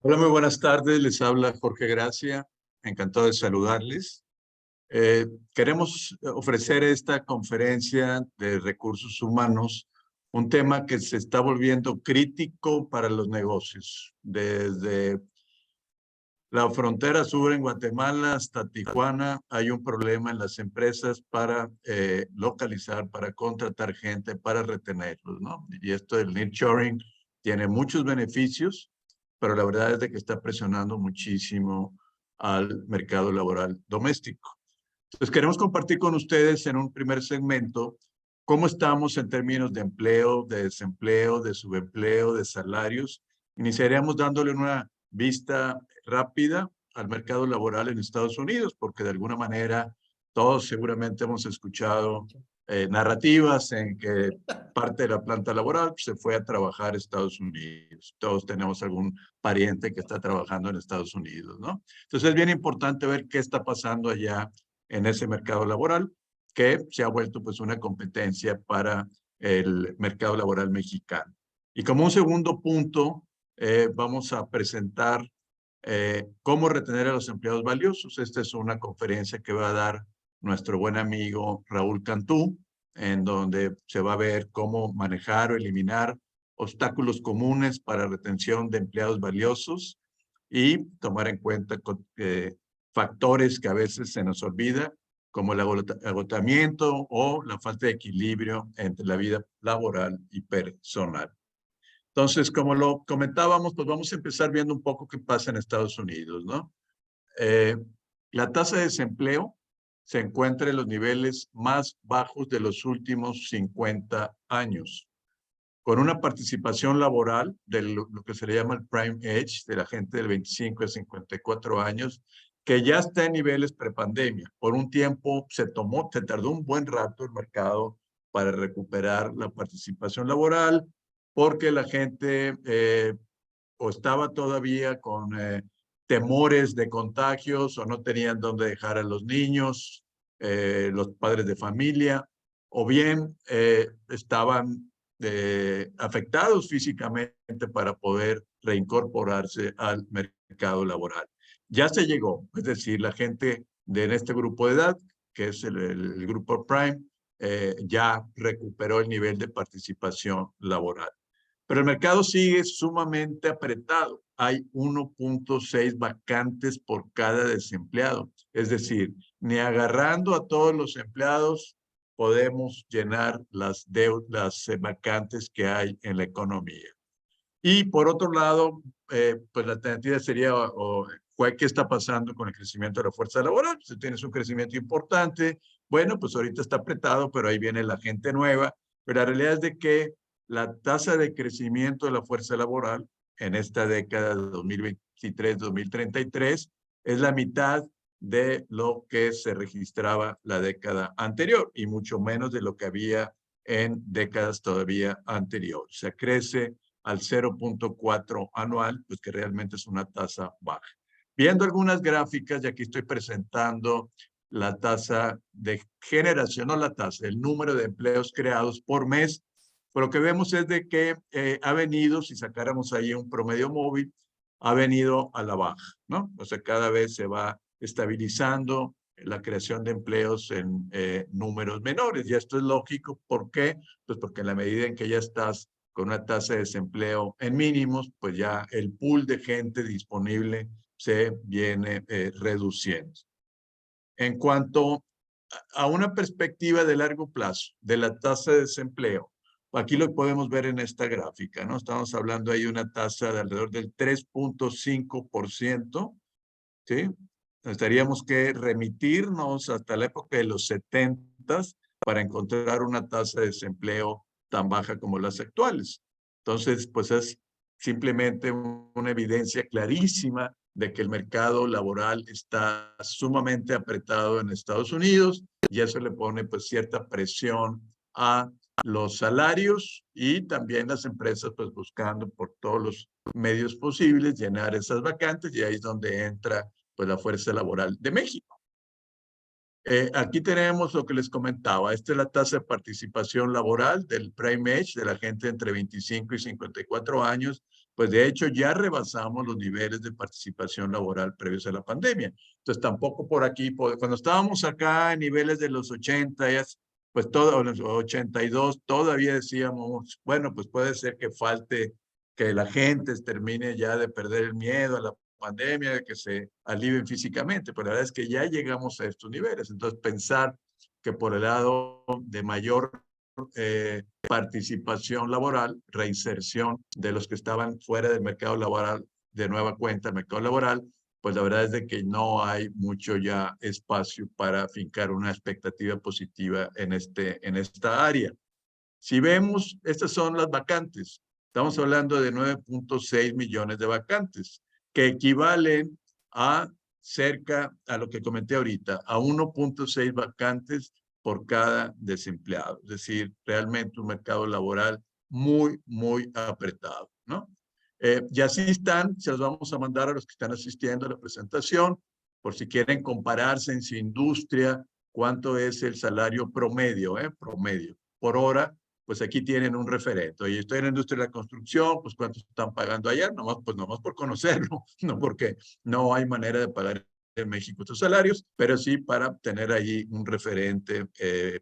Hola, muy buenas tardes. Les habla Jorge Gracia. Encantado de saludarles. Queremos ofrecer esta conferencia de recursos humanos, un tema que se está volviendo crítico para los negocios. Desde la frontera sur en Guatemala hasta Tijuana hay un problema en las empresas para localizar, para contratar gente, para retenerlos, ¿no? Y esto del nearshoring tiene muchos beneficios, pero la verdad es de que está presionando muchísimo al mercado laboral doméstico. Entonces queremos compartir con ustedes en un primer segmento cómo estamos en términos de empleo, de desempleo, de subempleo, de salarios. Iniciaríamos dándole una vista rápida al mercado laboral en Estados Unidos, porque de alguna manera todos seguramente hemos escuchado narrativas en que parte de la planta laboral se fue a trabajar a Estados Unidos. Todos tenemos algún pariente que está trabajando en Estados Unidos, ¿no? Entonces es bien importante ver qué está pasando allá en ese mercado laboral, que se ha vuelto pues una competencia para el mercado laboral mexicano. Y como un segundo punto, vamos a presentar cómo retener a los empleados valiosos. Esta es una conferencia que va a dar nuestro buen amigo Raúl Cantú, en donde se va a ver cómo manejar o eliminar obstáculos comunes para retención de empleados valiosos y tomar en cuenta factores que a veces se nos olvida, como el agotamiento o la falta de equilibrio entre la vida laboral y personal. Entonces, como lo comentábamos, pues vamos a empezar viendo un poco qué pasa en Estados Unidos, ¿no? Eh, la tasa de desempleo se encuentra en los niveles más bajos de los últimos 50 años, con una participación laboral de lo que se le llama el prime age, de la gente del 25 a 54 años, que ya está en niveles prepandemia. Por un tiempo se tardó un buen rato el mercado para recuperar la participación laboral, porque la gente o estaba todavía con temores de contagios o no tenían dónde dejar a los niños, los padres de familia, o bien estaban afectados físicamente para poder reincorporarse al mercado laboral. Ya se llegó, es decir, la gente en este grupo de edad, que es el grupo Prime, ya recuperó el nivel de participación laboral. Pero el mercado sigue sumamente apretado. Hay 1.6 vacantes por cada desempleado. Es decir, ni agarrando a todos los empleados podemos llenar las vacantes que hay en la economía. Y por otro lado, pues la alternativa sería, ¿qué está pasando con el crecimiento de la fuerza laboral? Si tienes un crecimiento importante, bueno, pues ahorita está apretado, pero ahí viene la gente nueva. Pero la realidad es de que la tasa de crecimiento de la fuerza laboral en esta década de 2023-2033 es la mitad de lo que se registraba la década anterior y mucho menos de lo que había en décadas todavía anteriores. O sea, crece al 0.4 anual, pues que realmente es una tasa baja. Viendo algunas gráficas, y aquí estoy presentando la tasa de generación, no la tasa, el número de empleos creados por mes, pero lo que vemos es de que ha venido, si sacáramos ahí un promedio móvil, ha venido a la baja, ¿no? O sea, cada vez se va estabilizando la creación de empleos en números menores. Y esto es lógico. ¿Por qué? Pues porque en la medida en que ya estás con una tasa de desempleo en mínimos, pues ya el pool de gente disponible se viene reduciendo. En cuanto a una perspectiva de largo plazo de la tasa de desempleo, aquí lo podemos ver en esta gráfica, ¿no? Estamos hablando ahí de una tasa de alrededor del 3.5%, ¿sí? Tendríamos que remitirnos hasta la época de los 70 para encontrar una tasa de desempleo tan baja como las actuales. Entonces, pues es simplemente una evidencia clarísima de que el mercado laboral está sumamente apretado en Estados Unidos y eso le pone pues cierta presión a los salarios y también las empresas pues buscando por todos los medios posibles llenar esas vacantes y ahí es donde entra pues la fuerza laboral de México. Aquí tenemos lo que les comentaba. Esta es la tasa de participación laboral del Prime Age de la gente entre 25 y 54 años pues de hecho ya rebasamos los niveles de participación laboral previos a la pandemia. Entonces tampoco por aquí, cuando estábamos acá en niveles de los 80, pues todo, los 82, todavía decíamos, bueno, pues puede ser que falte que la gente termine ya de perder el miedo a la pandemia, de que se alivien físicamente, pero la verdad es que ya llegamos a estos niveles. Entonces pensar que por el lado de mayor participación laboral, reinserción de los que estaban fuera del mercado laboral de nueva cuenta, el mercado laboral, pues la verdad es de que no hay mucho ya espacio para fincar una expectativa positiva en esta área. Si vemos, estas son las vacantes. Estamos hablando de 9.6 millones de vacantes, que equivalen a cerca, a lo que comenté ahorita, a 1.6 vacantes por cada desempleado. Es decir, realmente un mercado laboral muy, muy apretado, ¿no? Y así están, se los vamos a mandar a los que están asistiendo a la presentación, por si quieren compararse en su industria, cuánto es el salario promedio, promedio, por hora, pues aquí tienen un referente. Oye, estoy en la industria de la construcción, pues cuánto están pagando allá, nomás, pues nomás por conocerlo, no porque no hay manera de pagar en México estos salarios, pero sí para tener ahí un referente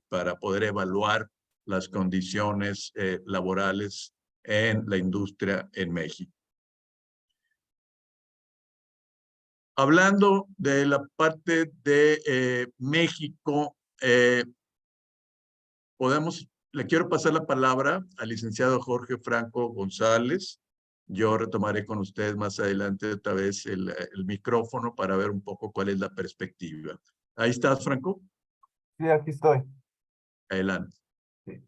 para poder evaluar las condiciones laborales en la industria en México. Hablando de la parte de México, le quiero pasar la palabra al licenciado Jorge Franco González. Yo retomaré con ustedes más adelante otra vez el micrófono para ver un poco cuál es la perspectiva. Ahí estás, Franco. Sí, aquí estoy. Adelante. Sí.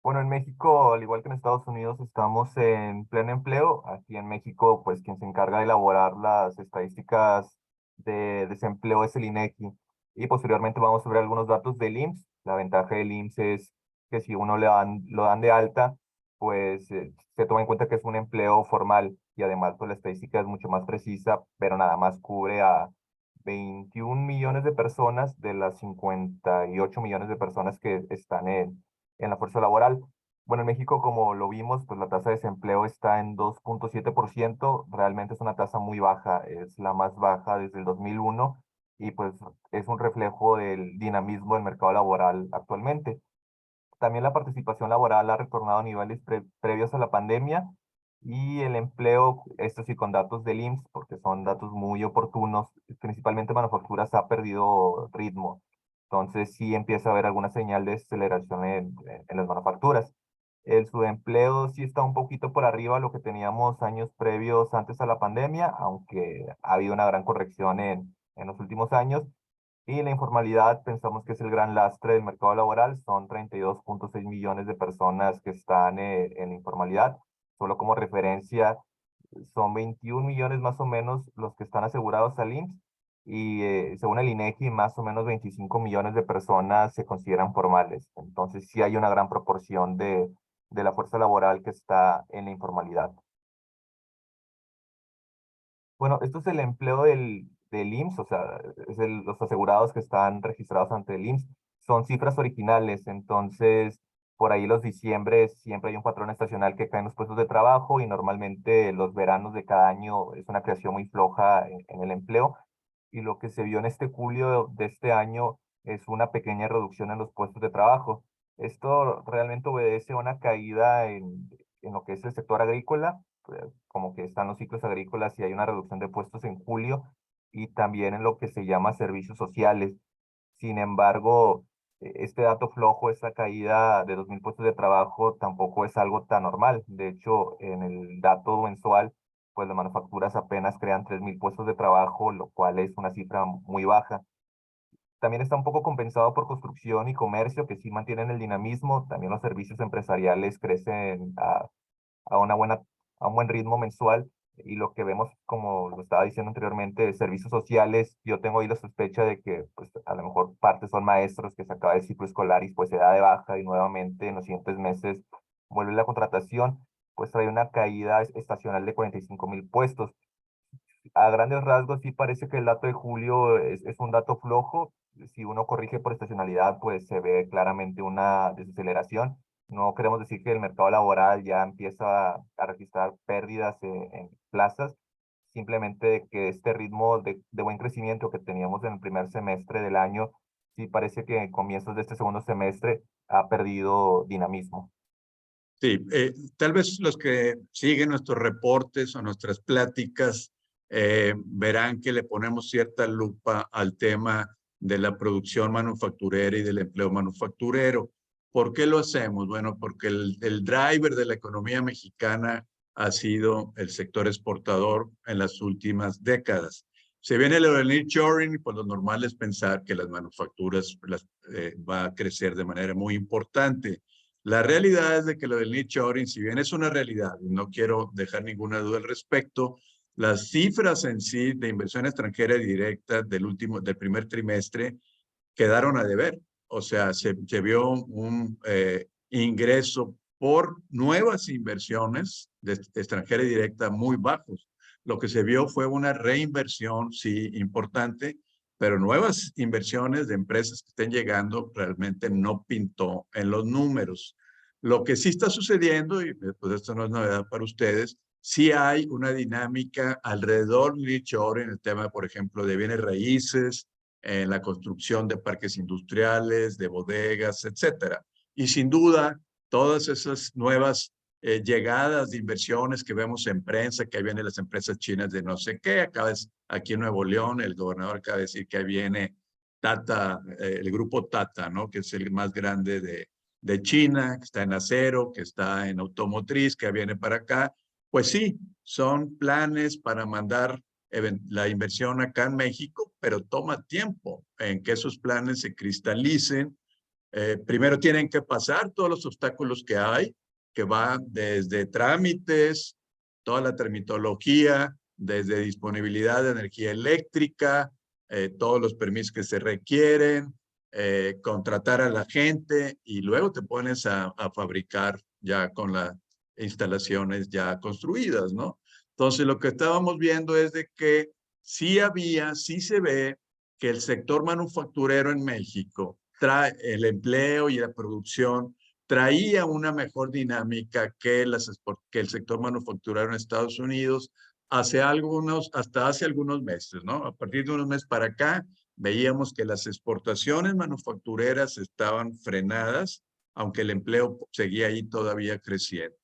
Bueno, en México, al igual que en Estados Unidos, estamos en pleno empleo. Aquí en México, pues quien se encarga de elaborar las estadísticas de desempleo es el INEGI. Y posteriormente vamos a ver algunos datos del IMSS. La ventaja del IMSS es que si uno lo dan de alta, pues se toma en cuenta que es un empleo formal y además pues, la estadística es mucho más precisa, pero nada más cubre a 21 millones de personas de las 58 millones de personas que están en la fuerza laboral. Bueno, en México, como lo vimos, pues la tasa de desempleo está en 2.7%. Realmente es una tasa muy baja, es la más baja desde el 2001 y pues es un reflejo del dinamismo del mercado laboral actualmente. También la participación laboral ha retornado a niveles previos a la pandemia y el empleo, esto sí con datos del IMSS, porque son datos muy oportunos, principalmente manufacturas ha perdido ritmo. Entonces sí empieza a haber alguna señal de aceleración en las manufacturas. El subempleo sí está un poquito por arriba de lo que teníamos años previos antes a la pandemia, aunque ha habido una gran corrección en los últimos años. Y la informalidad pensamos que es el gran lastre del mercado laboral. Son 32.6 millones de personas que están en la informalidad. Solo como referencia, son 21 millones más o menos los que están asegurados al IMSS y según el INEGI, más o menos 25 millones de personas se consideran formales. Entonces sí hay una gran proporción de la fuerza laboral que está en la informalidad. Bueno, esto es el empleo del IMSS, o sea, los asegurados que están registrados ante el IMSS. Son cifras originales, entonces por ahí los diciembres siempre hay un patrón estacional que cae en los puestos de trabajo y normalmente los veranos de cada año es una creación muy floja en el empleo. Y lo que se vio en este julio de este año es una pequeña reducción en los puestos de trabajo. Esto realmente obedece a una caída en lo que es el sector agrícola, como que están los ciclos agrícolas y hay una reducción de puestos en julio y también en lo que se llama servicios sociales. Sin embargo, este dato flojo, esta caída de 2.000 puestos de trabajo tampoco es algo tan normal. De hecho, en el dato mensual, pues las manufacturas apenas crean 3.000 puestos de trabajo, lo cual es una cifra muy baja. También está un poco compensado por construcción y comercio, que sí mantienen el dinamismo. También los servicios empresariales crecen a una buena, a un buen ritmo mensual. Y lo que vemos, como lo estaba diciendo anteriormente, de servicios sociales, yo tengo ahí la sospecha de que pues, a lo mejor parte son maestros que se acaba el ciclo escolar y pues se da de baja y nuevamente en los siguientes meses vuelve la contratación, pues trae una caída estacional de 45.000 puestos. A grandes rasgos sí parece que el dato de julio es un dato flojo. Si uno corrige por estacionalidad, pues se ve claramente una desaceleración. No queremos decir que el mercado laboral ya empieza a registrar pérdidas en plazas, simplemente de que este ritmo de buen crecimiento que teníamos en el primer semestre del año, sí parece que en comienzos de este segundo semestre ha perdido dinamismo. Sí, tal vez los que siguen nuestros reportes o nuestras pláticas verán que le ponemos cierta lupa al tema de la producción manufacturera y del empleo manufacturero. ¿Por qué lo hacemos? Bueno, porque el driver de la economía mexicana ha sido el sector exportador en las últimas décadas. Se viene el nearshoring y pues lo normal es pensar que las manufacturas va a crecer de manera muy importante. La realidad es de que lo del nearshoring, si bien es una realidad, y no quiero dejar ninguna duda al respecto, las cifras en sí de inversión extranjera directa del primer trimestre quedaron a deber. O sea, se vio un ingreso por nuevas inversiones de extranjera directa muy bajos. Lo que se vio fue una reinversión, sí, importante, pero nuevas inversiones de empresas que estén llegando realmente no pintó en los números. Lo que sí está sucediendo, y pues esto no es novedad para ustedes, sí hay una dinámica alrededor del nearshoring en el tema, por ejemplo, de bienes raíces, en la construcción de parques industriales, de bodegas, etcétera. Y sin duda, todas esas nuevas llegadas de inversiones que vemos en prensa, que ahí vienen las empresas chinas de no sé qué, aquí en Nuevo León, el gobernador acaba de decir que ahí viene Tata, el grupo Tata, ¿no? Que es el más grande de China, que está en acero, que está en automotriz, que viene para acá. Pues sí, son planes para mandar la inversión acá en México, pero toma tiempo en que esos planes se cristalicen. Primero tienen que pasar todos los obstáculos que hay, que van desde trámites, toda la termitología, desde disponibilidad de energía eléctrica, todos los permisos que se requieren, contratar a la gente y luego te pones a fabricar ya con las instalaciones ya construidas, ¿no? Entonces, lo que estábamos viendo es de que sí se ve que el sector manufacturero en México trae el empleo y la producción traía una mejor dinámica que el sector manufacturero en Estados Unidos hasta hace algunos meses, ¿no? A partir de unos meses para acá, veíamos que las exportaciones manufactureras estaban frenadas, aunque el empleo seguía ahí todavía creciendo.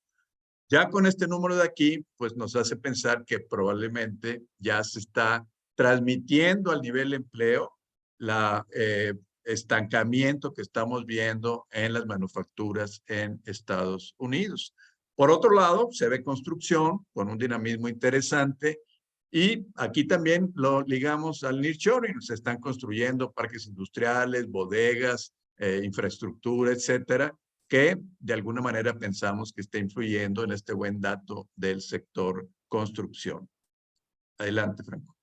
Ya con este número de aquí, pues nos hace pensar que probablemente ya se está transmitiendo al nivel de empleo la estancamiento que estamos viendo en las manufacturas en Estados Unidos. Por otro lado, se ve construcción con un dinamismo interesante y aquí también lo ligamos al nearshoring. Se están construyendo parques industriales, bodegas, infraestructura, etcétera, que de alguna manera pensamos que está influyendo en este buen dato del sector construcción. Adelante, Franco.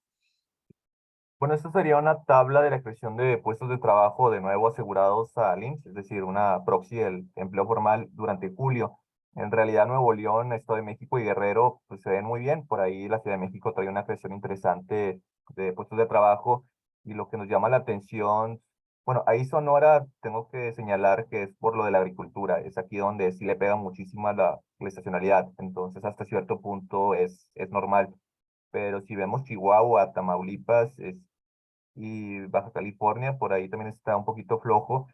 Bueno, esta sería una tabla de la creación de puestos de trabajo de nuevo asegurados al IMSS, es decir, una proxy del empleo formal durante julio. En realidad, Nuevo León, Estado de México y Guerrero pues, se ven muy bien. Por ahí la Ciudad de México trae una creación interesante de puestos de trabajo y lo que nos llama la atención, bueno, ahí Sonora tengo que señalar que es por lo de la agricultura. Es aquí donde sí le pega muchísimo a la estacionalidad. Entonces, hasta cierto punto es normal. Pero si vemos Chihuahua, Tamaulipas, y Baja California, por ahí también está un poquito flojo.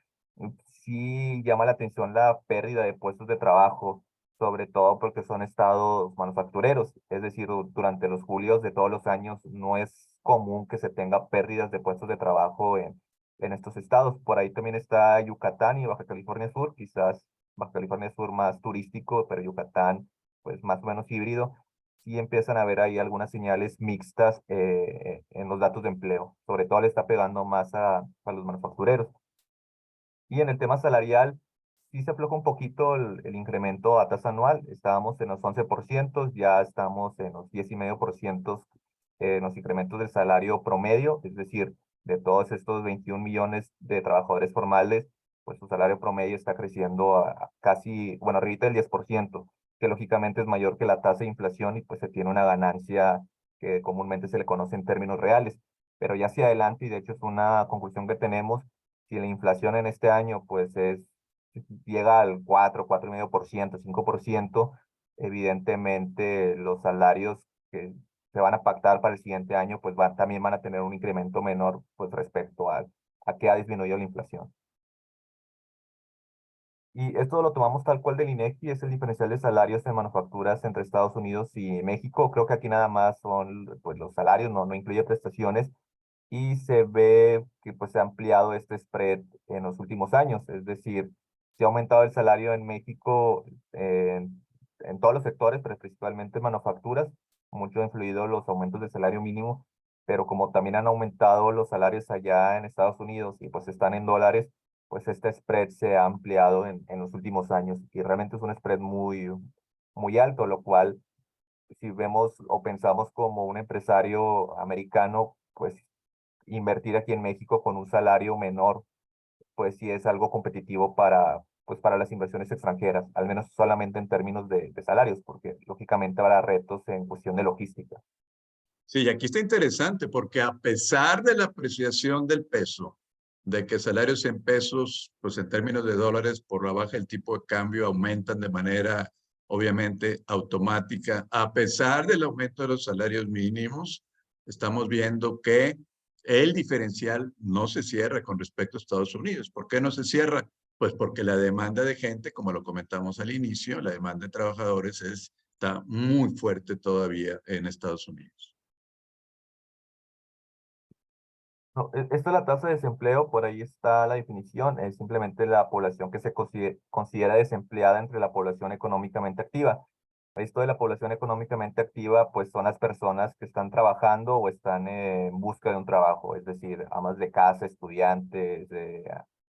Sí llama la atención la pérdida de puestos de trabajo, sobre todo porque son estados manufactureros, es decir, durante los julios de todos los años no es común que se tenga pérdidas de puestos de trabajo en estos estados. Por ahí también está Yucatán y Baja California Sur, quizás Baja California Sur más turístico, pero Yucatán pues más o menos híbrido sí empiezan a haber ahí algunas señales mixtas en los datos de empleo. Sobre todo le está pegando más a los manufactureros. Y en el tema salarial, sí se afloja un poquito el incremento a tasa anual. Estábamos en los 11%, ya estamos en los 10,5% en los incrementos del salario promedio, es decir, de todos estos 21 millones de trabajadores formales, pues su salario promedio está creciendo a casi, bueno, arriba del 10%, que lógicamente es mayor que la tasa de inflación y pues se tiene una ganancia que comúnmente se le conoce en términos reales. Pero ya hacia adelante, y de hecho es una conclusión que tenemos, si la inflación en este año pues es llega al 4,5%, 5%, evidentemente los salarios que se van a pactar para el siguiente año, pues también van a tener un incremento menor, pues respecto a que ha disminuido la inflación. Y esto lo tomamos tal cual del INEGI, es el diferencial de salarios en manufacturas entre Estados Unidos y México. Creo que aquí nada más son pues, los salarios, no incluye prestaciones. Y se ve que pues, se ha ampliado este spread en los últimos años. Es decir, se ha aumentado el salario en México en todos los sectores, pero principalmente en manufacturas. Mucho ha influido los aumentos del salario mínimo, pero como también han aumentado los salarios allá en Estados Unidos y pues están en dólares, pues este spread se ha ampliado en los últimos años y realmente es un spread muy alto, lo cual si vemos o pensamos como un empresario americano, pues invertir aquí en México con un salario menor, pues sí es algo competitivo pues para las inversiones extranjeras, al menos solamente en términos de salarios, porque lógicamente habrá retos en cuestión de logística. Sí, y aquí está interesante porque a pesar de la apreciación del peso, de que salarios en pesos, pues en términos de dólares, por la baja del tipo de cambio aumentan de manera obviamente automática, a pesar del aumento de los salarios mínimos, estamos viendo que el diferencial no se cierra con respecto a Estados Unidos. ¿Por qué no se cierra? Pues porque la demanda de gente, como lo comentamos al inicio, la demanda de trabajadores está muy fuerte todavía en Estados Unidos. No, esto es la tasa de desempleo, por ahí está la definición, es simplemente la población que se considera desempleada entre la población económicamente activa. Esto de la población económicamente activa, pues son las personas que están trabajando o están en busca de un trabajo, es decir, amas de casa, estudiantes,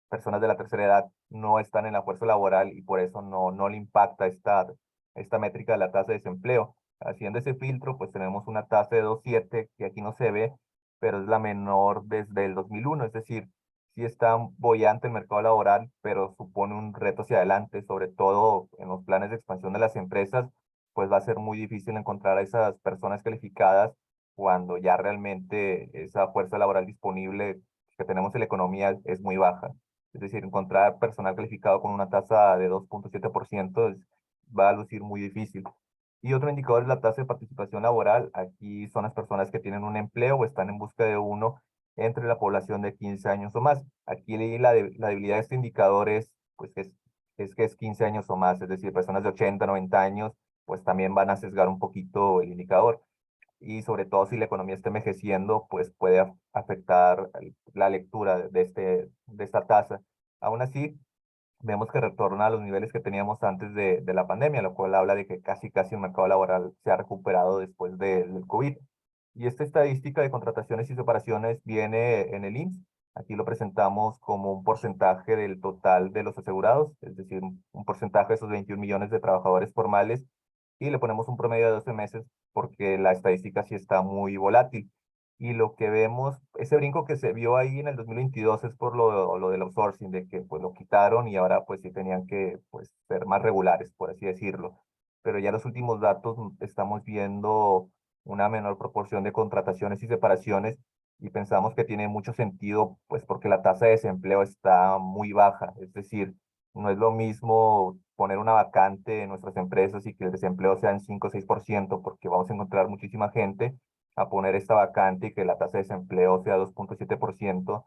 personas de la tercera edad no están en la fuerza laboral y por eso no le impacta esta métrica de la tasa de desempleo. Haciendo ese filtro, pues tenemos una tasa de 2,7 que aquí no se ve, pero es la menor desde el 2001, es decir, sí está boyante el mercado laboral, pero supone un reto hacia adelante, sobre todo en los planes de expansión de las empresas, pues va a ser muy difícil encontrar a esas personas calificadas cuando ya realmente esa fuerza laboral disponible que tenemos en la economía es muy baja. Es decir, encontrar personal calificado con una tasa de 2,7% va a lucir muy difícil. Y otro indicador es la tasa de participación laboral. Aquí son las personas que tienen un empleo o están en busca de uno entre la población de 15 años o más. Aquí la debilidad de este indicador es, pues, que es 15 años o más, es decir, personas de 80, 90 años, pues también van a sesgar un poquito el indicador. Y sobre todo si la economía está envejeciendo, pues puede afectar la lectura de esta tasa. Aún así, vemos que retorna a los niveles que teníamos antes de la pandemia, lo cual habla de que casi el mercado laboral se ha recuperado después del COVID. Y esta estadística de contrataciones y separaciones viene en el IMSS. Aquí lo presentamos como un porcentaje del total de los asegurados, es decir, un porcentaje de esos 21 millones de trabajadores formales, y le ponemos un promedio de 12 meses porque la estadística sí está muy volátil. Y lo que vemos, ese brinco que se vio ahí en el 2022 es por lo del outsourcing, de que pues lo quitaron y ahora pues sí tenían que pues ser más regulares, por así decirlo. Pero ya los últimos datos estamos viendo una menor proporción de contrataciones y separaciones y pensamos que tiene mucho sentido pues porque la tasa de desempleo está muy baja. Es decir, no es lo mismo poner una vacante en nuestras empresas y que el desempleo sea en 5 o 6% porque vamos a encontrar muchísima gente a poner esta vacante y que la tasa de desempleo sea 2,7%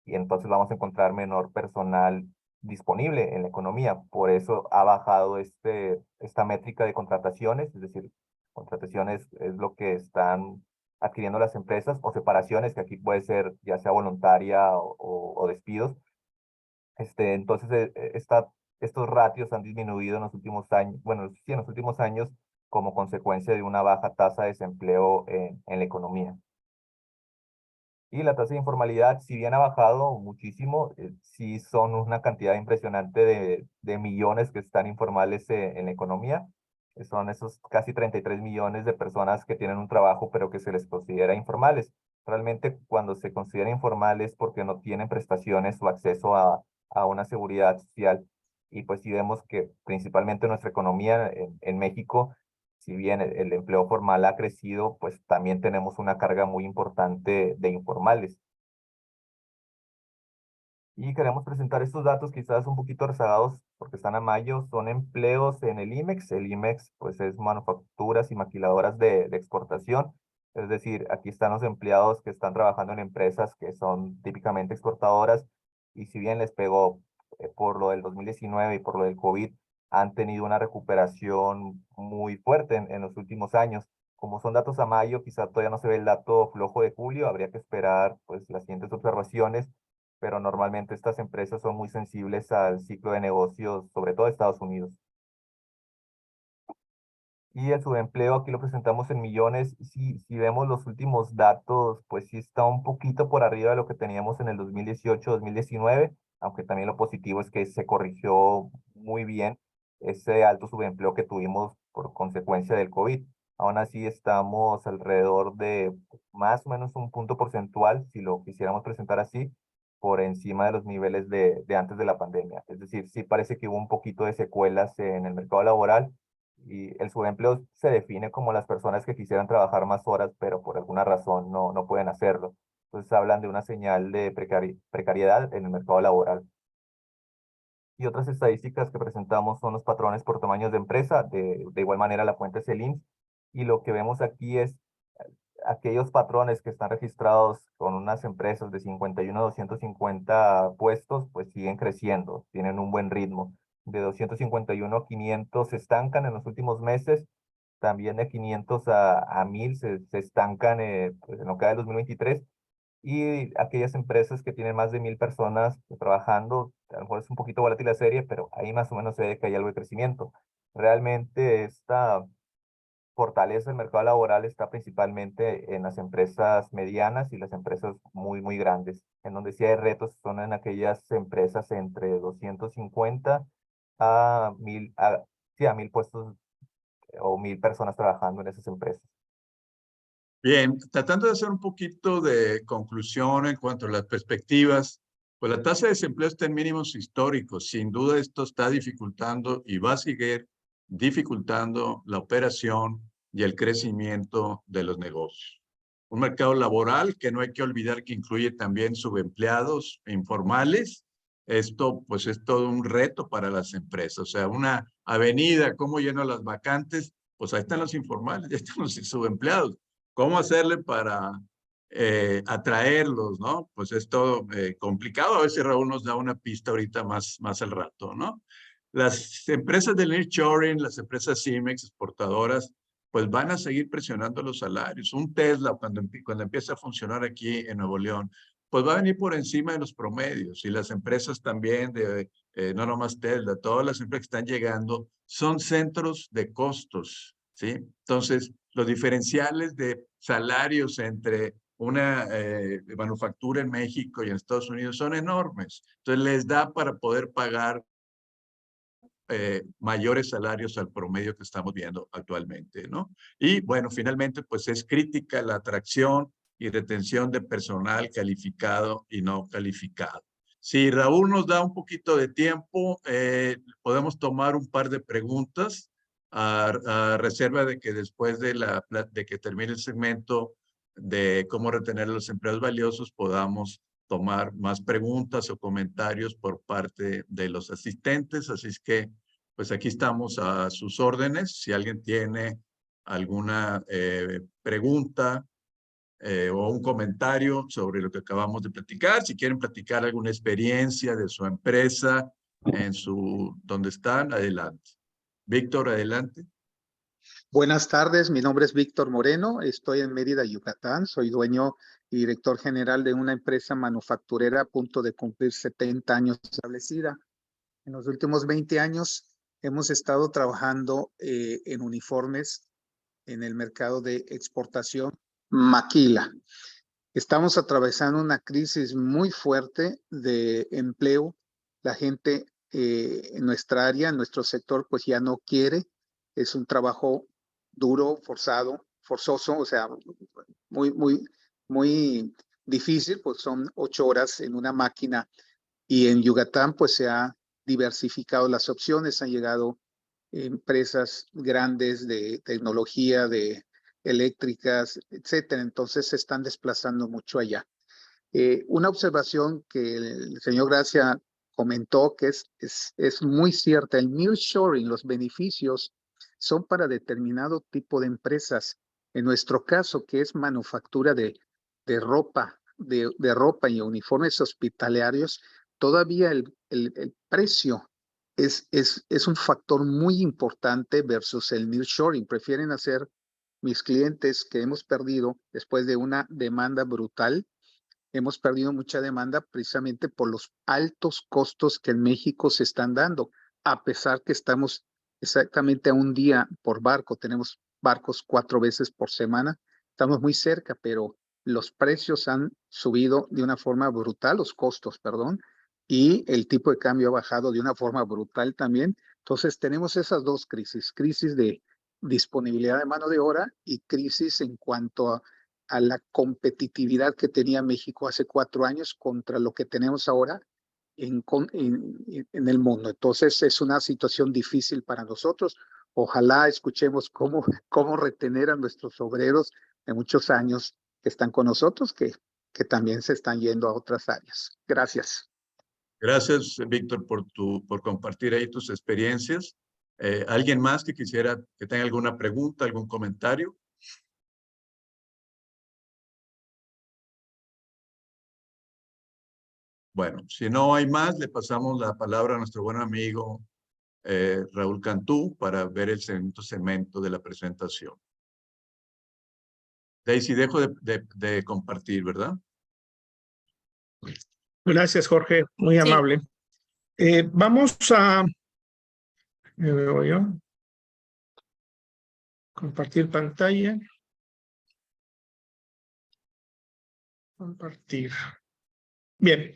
y entonces vamos a encontrar menor personal disponible en la economía. Por eso ha bajado esta métrica de contrataciones, es decir, contrataciones es lo que están adquiriendo las empresas o separaciones, que aquí puede ser ya sea voluntaria o despidos. Entonces, estos ratios han disminuido en los últimos años, bueno, sí, en los últimos años como consecuencia de una baja tasa de desempleo en la economía. Y la tasa de informalidad, si bien ha bajado muchísimo, sí son una cantidad impresionante de millones que están informales en la economía. Son esos casi 33 millones de personas que tienen un trabajo, pero que se les considera informales. Realmente, cuando se considera informales porque no tienen prestaciones o acceso a una seguridad social. Y pues si vemos que principalmente nuestra economía en México, si bien el empleo formal ha crecido, pues también tenemos una carga muy importante de informales. Y queremos presentar estos datos quizás un poquito rezagados porque están a mayo, son empleos en el IMEX. El IMEX pues es manufacturas y maquiladoras de exportación. Es decir, aquí están los empleados que están trabajando en empresas que son típicamente exportadoras y si bien les pegó por lo del 2019 y por lo del COVID, han tenido una recuperación muy fuerte en los últimos años. Como son datos a mayo, quizá todavía no se ve el dato flojo de julio, habría que esperar pues las siguientes observaciones, pero normalmente estas empresas son muy sensibles al ciclo de negocios, sobre todo de Estados Unidos. Y el subempleo aquí lo presentamos en millones. Si vemos los últimos datos, pues sí está un poquito por arriba de lo que teníamos en el 2018-2019, aunque también lo positivo es que se corrigió muy bien ese alto subempleo que tuvimos por consecuencia del COVID. Aún así estamos alrededor de más o menos un punto porcentual, si lo quisiéramos presentar así, por encima de los niveles de antes de la pandemia. Es decir, sí parece que hubo un poquito de secuelas en el mercado laboral y el subempleo se define como las personas que quisieran trabajar más horas, pero por alguna razón no pueden hacerlo. Entonces hablan de una señal de precariedad en el mercado laboral. Y otras estadísticas que presentamos son los patrones por tamaños de empresa. De igual manera, la fuente es el INSS. Y lo que vemos aquí es aquellos patrones que están registrados con unas empresas de 51 a 250 puestos, pues siguen creciendo, tienen un buen ritmo. De 251 a 500 se estancan en los últimos meses, también de 500 a 1000 se estancan pues en lo que va del 2023. Y aquellas empresas que tienen más de 1000 personas trabajando, a lo mejor es un poquito volátil la serie, pero ahí más o menos se ve que hay algo de crecimiento. Realmente esta fortaleza del mercado laboral está principalmente en las empresas medianas y las empresas muy grandes. En donde sí hay retos son en aquellas empresas entre 250 a 1000, sí, a 1000 puestos o 1000 personas trabajando en esas empresas. Bien, tratando de hacer un poquito de conclusión en cuanto a las perspectivas, pues la tasa de desempleo está en mínimos históricos. Sin duda esto está dificultando y va a seguir dificultando la operación y el crecimiento de los negocios. Un mercado laboral que no hay que olvidar que incluye también subempleados informales. Esto pues es todo un reto para las empresas. O sea, una avenida, ¿cómo lleno las vacantes? Pues ahí están los informales, ya están los subempleados. ¿Cómo hacerle para atraerlos, no? Pues es todo complicado. A ver si Raúl nos da una pista ahorita más al rato, ¿no? Las empresas del nearshoring, las empresas CIMEX, exportadoras, pues van a seguir presionando los salarios. Un Tesla, cuando empieza a funcionar aquí en Nuevo León, pues va a venir por encima de los promedios. Y las empresas también, no nomás Tesla, todas las empresas que están llegando, son centros de costos, ¿sí? Entonces, los diferenciales de salarios entre una manufactura en México y en Estados Unidos son enormes. Entonces, les da para poder pagar mayores salarios al promedio que estamos viendo actualmente, ¿no? Y bueno, finalmente, pues es crítica la atracción y retención de personal calificado y no calificado. Si Raúl nos da un poquito de tiempo, podemos tomar un par de preguntas a reserva de que después de que termine el segmento de cómo retener a los empleados valiosos, podamos tomar más preguntas o comentarios por parte de los asistentes. Así es que, pues aquí estamos a sus órdenes. Si alguien tiene alguna pregunta o un comentario sobre lo que acabamos de platicar, si quieren platicar alguna experiencia de su empresa donde están, adelante. Víctor, adelante. Buenas tardes, mi nombre es Víctor Moreno, estoy en Mérida, Yucatán, soy dueño y director general de una empresa manufacturera a punto de cumplir 70 años establecida. En los últimos 20 años hemos estado trabajando en uniformes en el mercado de exportación maquila. Estamos atravesando una crisis muy fuerte de empleo. La gente en nuestra área, en nuestro sector, pues ya no quiere. Es un trabajo duro, forzoso, o sea, muy difícil, pues son 8 horas en una máquina. Y en Yucatán, pues se ha diversificado las opciones, han llegado empresas grandes de tecnología, de eléctricas, etcétera. Entonces se están desplazando mucho allá. Una observación que el señor Gracia comentó que es muy cierta. El nearshoring, los beneficios son para determinado tipo de empresas. En nuestro caso, que es manufactura de ropa, de ropa y uniformes hospitalarios, todavía el precio es un factor muy importante versus el nearshoring. Prefieren hacer mis clientes que hemos perdido después de una demanda brutal. Hemos perdido mucha demanda precisamente por los altos costos que en México se están dando, a pesar que estamos exactamente a un día por barco, tenemos barcos 4 veces por semana, estamos muy cerca, pero los precios han subido de una forma brutal, los costos, perdón, y el tipo de cambio ha bajado de una forma brutal también. Entonces tenemos esas dos crisis de disponibilidad de mano de obra y crisis en cuanto a la competitividad que tenía México hace 4 años contra lo que tenemos ahora en el mundo. Entonces es una situación difícil para nosotros. Ojalá escuchemos cómo retener a nuestros obreros de muchos años que están con nosotros, que también se están yendo a otras áreas. Gracias. Gracias, Víctor, por compartir ahí tus experiencias. ¿Alguien más que tenga alguna pregunta, algún comentario? Bueno, si no hay más, le pasamos la palabra a nuestro buen amigo Raúl Cantú para ver el segundo segmento de la presentación. Daisy, dejo de compartir, ¿verdad? Gracias, Jorge, muy amable. Vamos a... Me veo yo. Compartir pantalla. Compartir. Bien.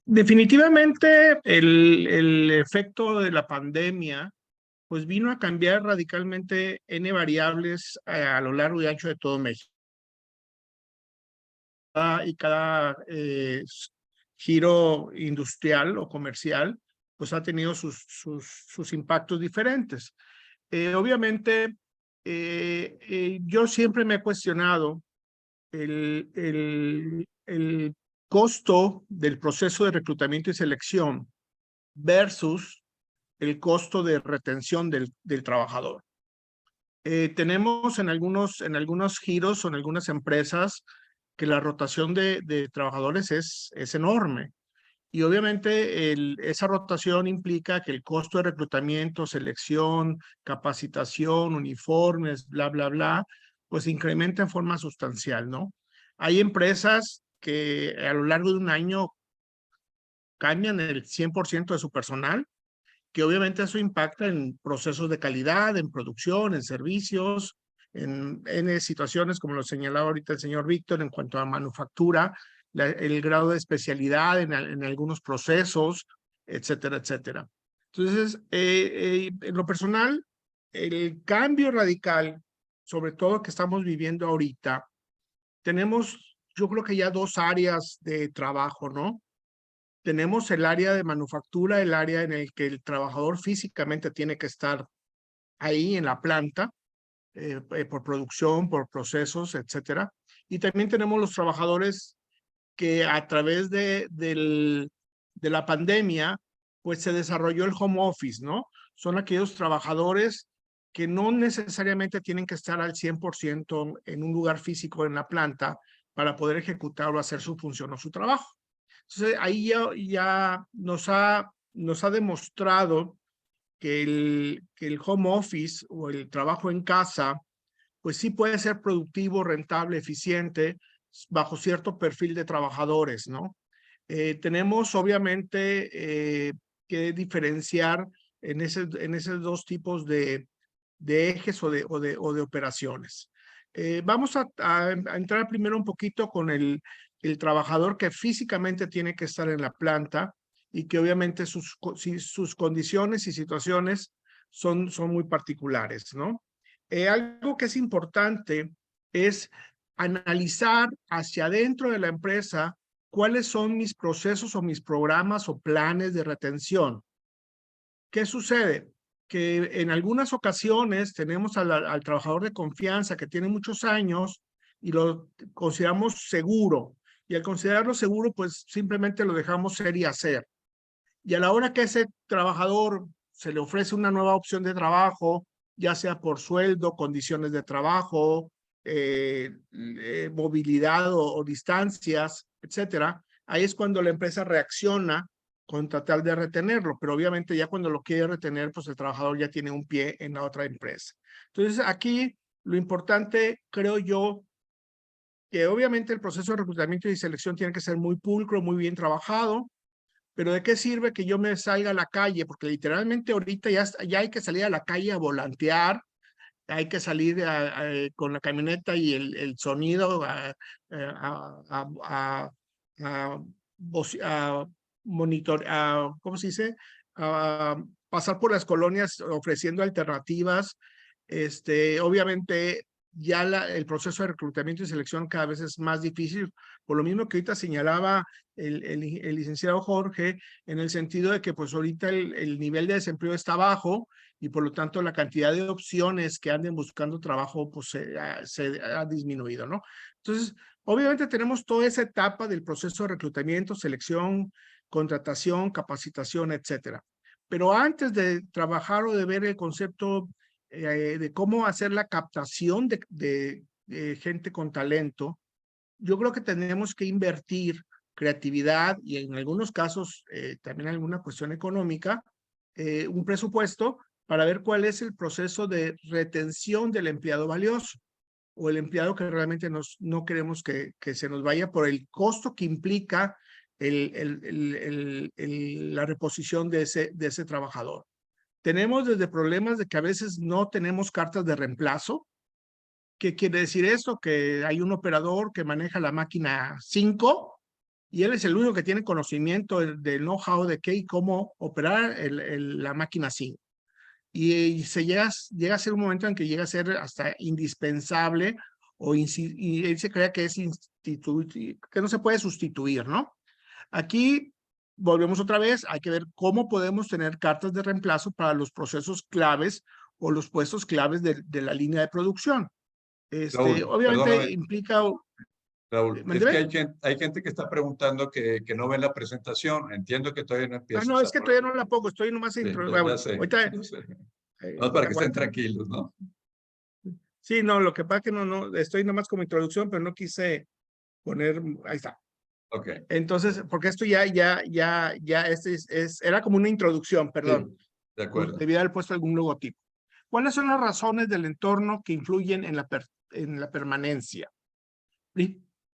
Definitivamente el efecto de la pandemia pues vino a cambiar radicalmente N variables a lo largo y ancho de todo México. Y cada giro industrial o comercial pues ha tenido sus impactos diferentes. Obviamente, yo siempre me he cuestionado el costo del proceso de reclutamiento y selección versus el costo de retención del trabajador. Tenemos en algunos giros o en algunas empresas que la rotación de trabajadores es enorme. Y obviamente esa rotación implica que el costo de reclutamiento, selección, capacitación, uniformes, bla, bla, bla, pues incrementa en forma sustancial, ¿no? Hay empresas que a lo largo de un año cambian el 100% de su personal, que obviamente eso impacta en procesos de calidad, en producción, en servicios, en situaciones como lo señalaba ahorita el señor Víctor en cuanto a manufactura, el grado de especialidad en algunos procesos, etcétera, etcétera. Entonces, en lo personal, el cambio radical, sobre todo que estamos viviendo ahorita, tenemos, yo creo que ya 2 áreas de trabajo, ¿no? Tenemos el área de manufactura, el área en el que el trabajador físicamente tiene que estar ahí en la planta, por producción, por procesos, etcétera. Y también tenemos los trabajadores que a través de la pandemia, pues se desarrolló el home office, ¿no? Son aquellos trabajadores que no necesariamente tienen que estar al 100% en un lugar físico en la planta para poder ejecutar o hacer su función o su trabajo. Entonces, ahí ya nos ha demostrado que el home office o el trabajo en casa, pues sí puede ser productivo, rentable, eficiente, bajo cierto perfil de trabajadores, ¿no? Tenemos obviamente que diferenciar en esos 2 tipos de ejes o de operaciones. Vamos a entrar primero un poquito con el trabajador que físicamente tiene que estar en la planta y que obviamente sus condiciones y situaciones son muy particulares, ¿no? Algo que es importante es analizar hacia adentro de la empresa cuáles son mis procesos o mis programas o planes de retención. ¿Qué sucede? Que en algunas ocasiones tenemos al trabajador de confianza que tiene muchos años, y lo consideramos seguro. Y al considerarlo seguro, pues simplemente lo dejamos ser y hacer. Y a la hora que ese trabajador se le ofrece una nueva opción de trabajo, ya sea por sueldo, condiciones de trabajo, movilidad o distancias, etcétera, ahí es cuando la empresa reacciona con tratar de retenerlo, pero obviamente ya cuando lo quiere retener, pues el trabajador ya tiene un pie en la otra empresa. Entonces aquí lo importante, creo yo, que obviamente el proceso de reclutamiento y selección tiene que ser muy pulcro, muy bien trabajado, pero ¿de qué sirve que yo me salga a la calle? Porque literalmente ahorita ya hay que salir a la calle a volantear, hay que salir con la camioneta y el sonido a monitor, ¿cómo se dice? A pasar por las colonias ofreciendo alternativas. Obviamente ya el proceso de reclutamiento y selección cada vez es más difícil, por lo mismo que ahorita señalaba el licenciado Jorge, en el sentido de que pues ahorita el nivel de desempleo está bajo y por lo tanto la cantidad de opciones que anden buscando trabajo pues se ha disminuido, ¿no? Entonces, obviamente tenemos toda esa etapa del proceso de reclutamiento, selección, contratación, capacitación, etcétera. Pero antes de trabajar o de ver el concepto de cómo hacer la captación de gente con talento, yo creo que tenemos que invertir creatividad y en algunos casos también alguna cuestión económica, un presupuesto para ver cuál es el proceso de retención del empleado valioso o el empleado que realmente no queremos que se nos vaya por el costo que implica la reposición de ese trabajador. Tenemos desde problemas de que a veces no tenemos cartas de reemplazo. ¿Qué quiere decir eso? Que hay un operador que maneja la máquina 5 y él es el único que tiene conocimiento del know-how de qué y cómo operar la máquina 5. Y se llega a ser un momento en que llega a ser hasta indispensable y él se crea que es que no se puede sustituir, ¿no? Aquí volvemos otra vez, hay que ver cómo podemos tener cartas de reemplazo para los procesos claves o los puestos claves de la línea de producción. Raúl, Obviamente perdóname, implica... Raúl, es que hay gente que está preguntando que no ve la presentación. Entiendo que todavía no empieza. no, es que todavía no la pongo, estoy nomás sí, bueno, ya sé, ahorita, ya sé. No, para que estén aguanta. tranquilos, ¿no? Sí, no, lo que pasa es que no, estoy nomás como introducción, pero no quise poner, ahí está. Ok. Entonces, porque esto era como una introducción, perdón. Sí, de acuerdo. Debía haber puesto algún logotipo. ¿Cuáles son las razones del entorno que influyen en la permanencia?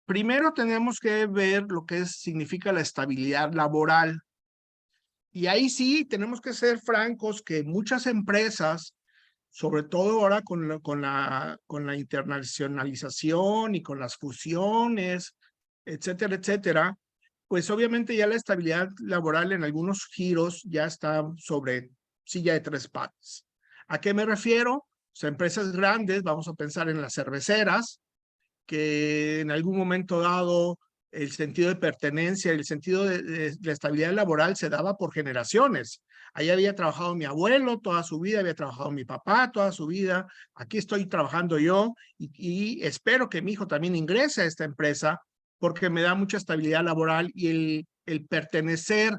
Primero tenemos que ver lo que significa la estabilidad laboral. Y ahí sí tenemos que ser francos que muchas empresas, sobre todo ahora con la internacionalización y con las fusiones, etcétera, etcétera, pues obviamente ya la estabilidad laboral en algunos giros ya está sobre silla de tres patas. ¿A qué me refiero? O sea, empresas grandes, vamos a pensar en las cerveceras, que en algún momento dado el sentido de pertenencia, el sentido de la estabilidad laboral se daba por generaciones. Ahí había trabajado mi abuelo toda su vida, había trabajado mi papá toda su vida, aquí estoy trabajando yo y espero que mi hijo también ingrese a esta empresa porque me da mucha estabilidad laboral y el pertenecer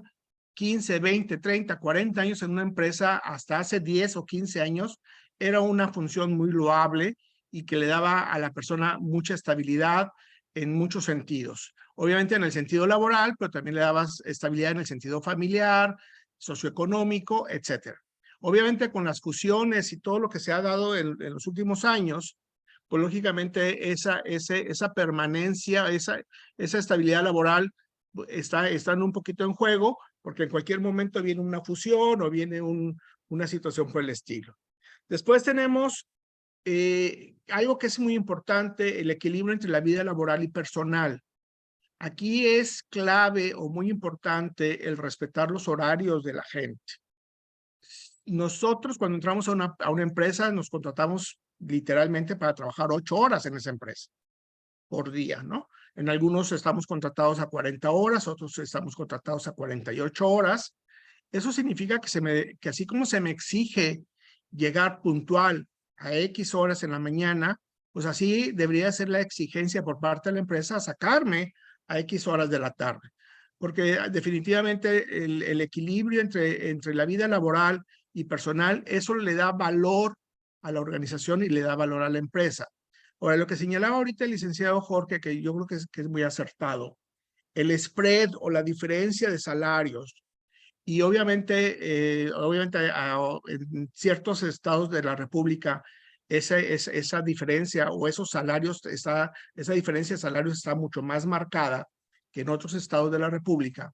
15, 20, 30, 40 años en una empresa hasta hace 10 o 15 años era una función muy loable y que le daba a la persona mucha estabilidad en muchos sentidos. Obviamente en el sentido laboral, pero también le daba estabilidad en el sentido familiar, socioeconómico, etcétera. Obviamente con las fusiones y todo lo que se ha dado en los últimos años, pues lógicamente esa permanencia, esa estabilidad laboral está un poquito en juego, porque en cualquier momento viene una fusión o viene una situación por el estilo. Después tenemos algo que es muy importante, el equilibrio entre la vida laboral y personal. Aquí es clave o muy importante el respetar los horarios de la gente. Nosotros cuando entramos a una empresa nos contratamos literalmente para trabajar 8 horas en esa empresa por día, ¿no? En algunos estamos contratados a 40 horas, otros estamos contratados a 48 horas. Eso significa que así como se me exige llegar puntual a X horas en la mañana, pues así debería ser la exigencia por parte de la empresa a sacarme a X horas de la tarde. Porque definitivamente el equilibrio entre la vida laboral y personal, eso le da valor a la organización y le da valor a la empresa. Ahora, lo que señalaba ahorita el licenciado Jorge, que yo creo que es muy acertado, el spread o la diferencia de salarios. Y obviamente, en ciertos estados de la República, esa diferencia o esos salarios, esa diferencia de salarios está mucho más marcada que en otros estados de la República.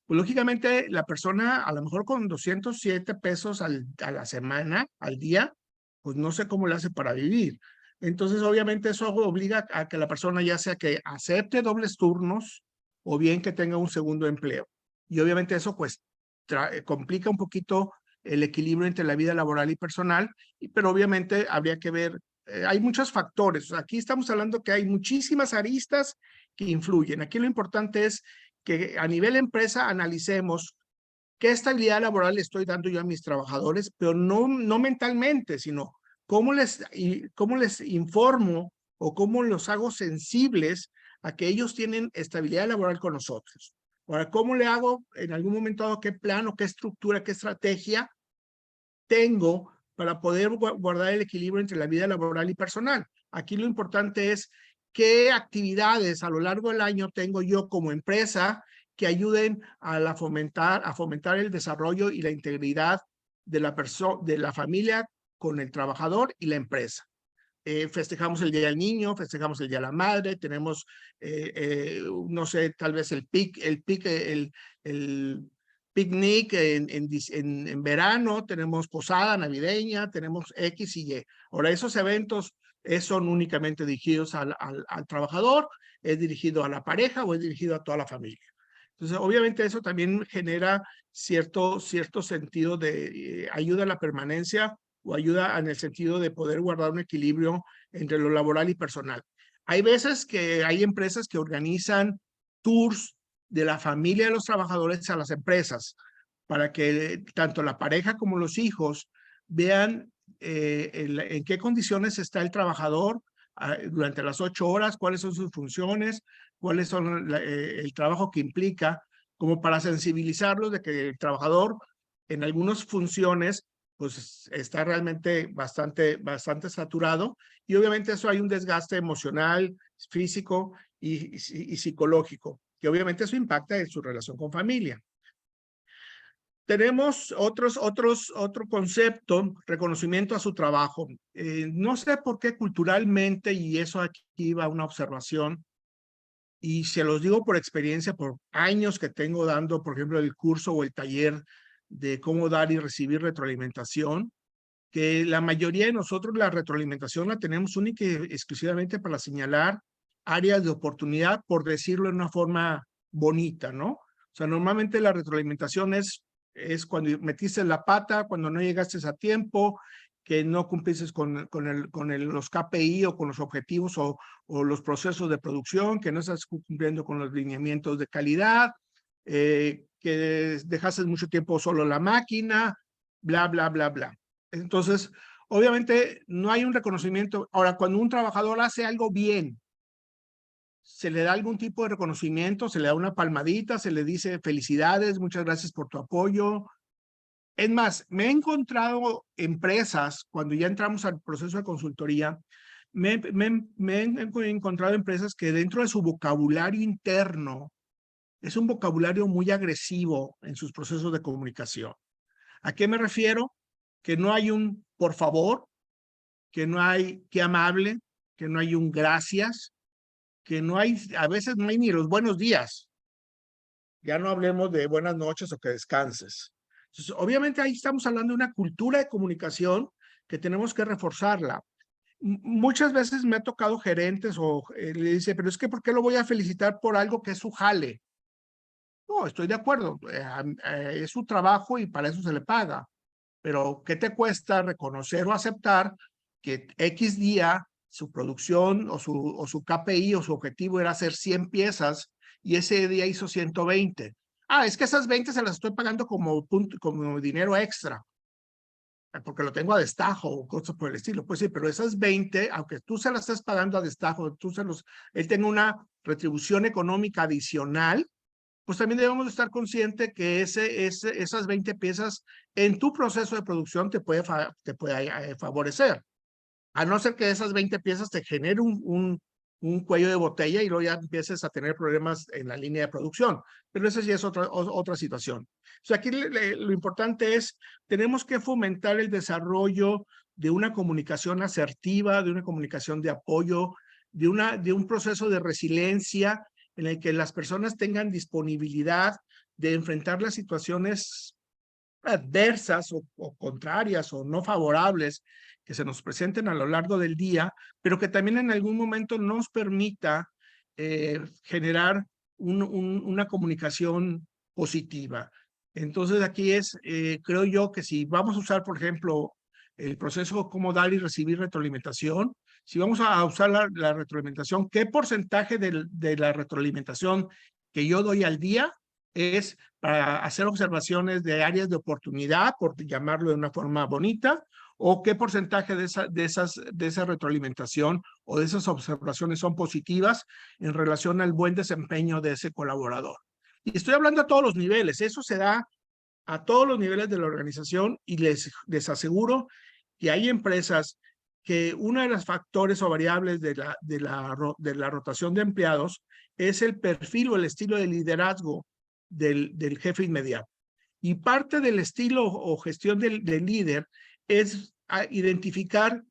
Pues lógicamente la persona a lo mejor con 207 pesos a la semana, al día, pues no sé cómo le hace para vivir. Entonces obviamente eso obliga a que la persona ya sea que acepte dobles turnos o bien que tenga un segundo empleo. Y obviamente eso pues complica un poquito el equilibrio entre la vida laboral y personal, pero obviamente habría que ver, hay muchos factores. Aquí estamos hablando que hay muchísimas aristas que influyen. Aquí lo importante es que a nivel empresa analicemos qué estabilidad laboral le estoy dando yo a mis trabajadores, pero no mentalmente, sino cómo les informo o cómo los hago sensibles a que ellos tienen estabilidad laboral con nosotros. Ahora, ¿cómo le hago en algún momento dado qué plan o qué estructura, qué estrategia tengo para poder guardar el equilibrio entre la vida laboral y personal? Aquí lo importante es qué actividades a lo largo del año tengo yo como empresa que ayuden a fomentar el desarrollo y la integridad de la familia con el trabajador y la empresa. Festejamos el Día del Niño, festejamos el Día de la Madre, tenemos, no sé, tal vez el picnic en verano, tenemos posada navideña, tenemos X y Y. Ahora, esos eventos son únicamente dirigidos al trabajador, es dirigido a la pareja o es dirigido a toda la familia. Entonces, obviamente eso también genera cierto sentido de ayuda a la permanencia o ayuda en el sentido de poder guardar un equilibrio entre lo laboral y personal. Hay veces que hay empresas que organizan tours de la familia de los trabajadores a las empresas para que tanto la pareja como los hijos vean en qué condiciones está el trabajador durante las 8 horas, cuáles son sus funciones, cuáles son el trabajo que implica, como para sensibilizarlos de que el trabajador en algunas funciones pues está realmente bastante saturado y obviamente eso hay un desgaste emocional, físico y psicológico, que obviamente eso impacta en su relación con familia. Tenemos otro concepto, reconocimiento a su trabajo. No sé por qué culturalmente, y eso aquí va una observación, y se los digo por experiencia, por años que tengo dando, por ejemplo, el curso o el taller de cómo dar y recibir retroalimentación, que la mayoría de nosotros la retroalimentación la tenemos única y exclusivamente para señalar áreas de oportunidad, por decirlo de una forma bonita, ¿no? O sea, normalmente la retroalimentación es cuando metiste la pata, cuando no llegaste a tiempo, que no cumpliste con los KPI o con los objetivos o los procesos de producción, que no estás cumpliendo con los lineamientos de calidad, que dejaste mucho tiempo solo la máquina, bla, bla, bla, bla. Entonces, obviamente no hay un reconocimiento. Ahora, cuando un trabajador hace algo bien, se le da algún tipo de reconocimiento, se le da una palmadita, se le dice felicidades, muchas gracias por tu apoyo. Es más, me he encontrado empresas, cuando ya entramos al proceso de consultoría, me he encontrado empresas que dentro de su vocabulario interno es un vocabulario muy agresivo en sus procesos de comunicación. ¿A qué me refiero? Que no hay un por favor, que no hay qué amable, que no hay un gracias, que no hay, a veces no hay ni los buenos días. Ya no hablemos de buenas noches o que descanses. Entonces, obviamente ahí estamos hablando de una cultura de comunicación que tenemos que reforzarla. Muchas veces me ha tocado gerentes o le dice, pero es que ¿por qué lo voy a felicitar por algo que es su jale? No, estoy de acuerdo, es su trabajo y para eso se le paga. Pero ¿qué te cuesta reconocer o aceptar que X día su producción o su KPI o su objetivo era hacer 100 piezas y ese día hizo 120? Ah, es que esas 20 se las estoy pagando como dinero extra. porque lo tengo a destajo o cosas por el estilo. Pues sí, pero esas 20, aunque tú se las estés pagando a destajo, él tenga una retribución económica adicional, pues también debemos estar conscientes que esas 20 piezas en tu proceso de producción te puede favorecer. A no ser que esas 20 piezas te genere un cuello de botella y luego ya empieces a tener problemas en la línea de producción. Pero esa sí es otra situación. O sea, aquí lo importante es, tenemos que fomentar el desarrollo de una comunicación asertiva, de una comunicación de apoyo, de un proceso de resiliencia en el que las personas tengan disponibilidad de enfrentar las situaciones adversas o contrarias o no favorables que se nos presenten a lo largo del día, pero que también en algún momento nos permita generar una comunicación positiva. Entonces aquí creo yo que si vamos a usar, por ejemplo, el proceso como dar y recibir retroalimentación, si vamos a usar la retroalimentación, ¿qué porcentaje de la retroalimentación que yo doy al día es para hacer observaciones de áreas de oportunidad, por llamarlo de una forma bonita, o qué porcentaje de esa retroalimentación o de esas observaciones son positivas en relación al buen desempeño de ese colaborador? Y estoy hablando a todos los niveles, eso se da a todos los niveles de la organización y les aseguro que hay empresas que uno de los factores o variables de la rotación de empleados es el perfil o el estilo de liderazgo del jefe inmediato. Y parte del estilo o gestión del líder es identificar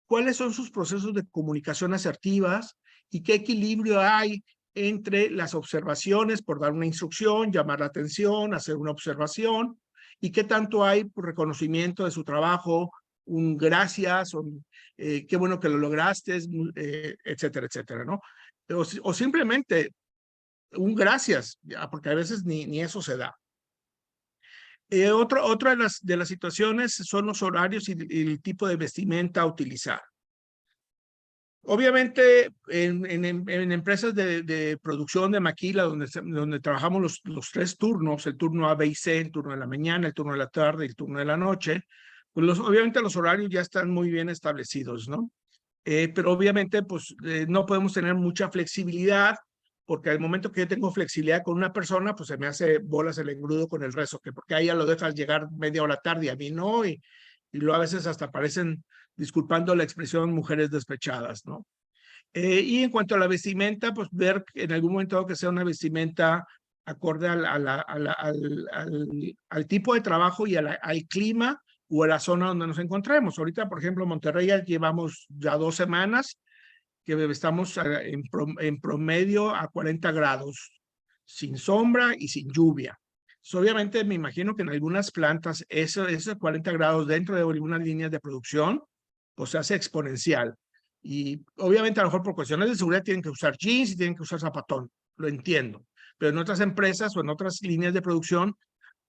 cuáles son sus procesos de comunicación asertivas y qué equilibrio hay entre las observaciones por dar una instrucción, llamar la atención, hacer una observación, y qué tanto hay por reconocimiento de su trabajo, un gracias, qué bueno que lo lograste, etcétera, etcétera, ¿no? O simplemente un gracias, porque a veces ni eso se da. Otra de las situaciones son los horarios y el tipo de vestimenta a utilizar. Obviamente, en empresas de producción de maquila, donde trabajamos los 3 turnos, el turno A, B y C, el turno de la mañana, el turno de la tarde y el turno de la noche, pues obviamente los horarios ya están muy bien establecidos, ¿no? Pero obviamente, pues no podemos tener mucha flexibilidad, porque al momento que yo tengo flexibilidad con una persona, pues se me hace bolas el engrudo con el resto, que porque a ella lo dejas llegar media hora tarde y a mí no, y luego a veces hasta parecen, disculpando la expresión, mujeres despechadas, ¿no? Y en cuanto a la vestimenta, pues ver en algún momento que sea una vestimenta acorde al tipo de trabajo y al clima o a la zona donde nos encontremos. Ahorita, por ejemplo, en Monterrey ya llevamos ya 2 semanas que estamos en promedio a 40 grados, sin sombra y sin lluvia. Obviamente me imagino que en algunas plantas esos 40 grados dentro de algunas líneas de producción, pues se hace exponencial. Y obviamente a lo mejor por cuestiones de seguridad tienen que usar jeans y tienen que usar zapatón, lo entiendo. Pero en otras empresas o en otras líneas de producción,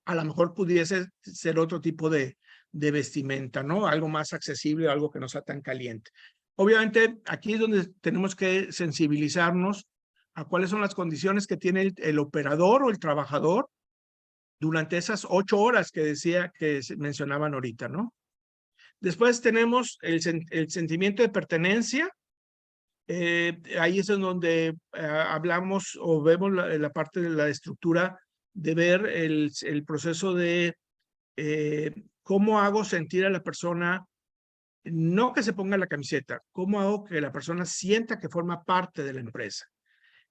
a lo mejor pudiese ser otro tipo de vestimenta, ¿no? Algo más accesible, algo que no sea tan caliente. Obviamente aquí es donde tenemos que sensibilizarnos a cuáles son las condiciones que tiene el operador o el trabajador durante esas 8 horas que mencionaban ahorita, ¿no? Después tenemos el sentimiento de pertenencia. Ahí es en donde hablamos o vemos la parte de la estructura de ver el proceso de cómo hago sentir a la persona, no que se ponga la camiseta, cómo hago que la persona sienta que forma parte de la empresa.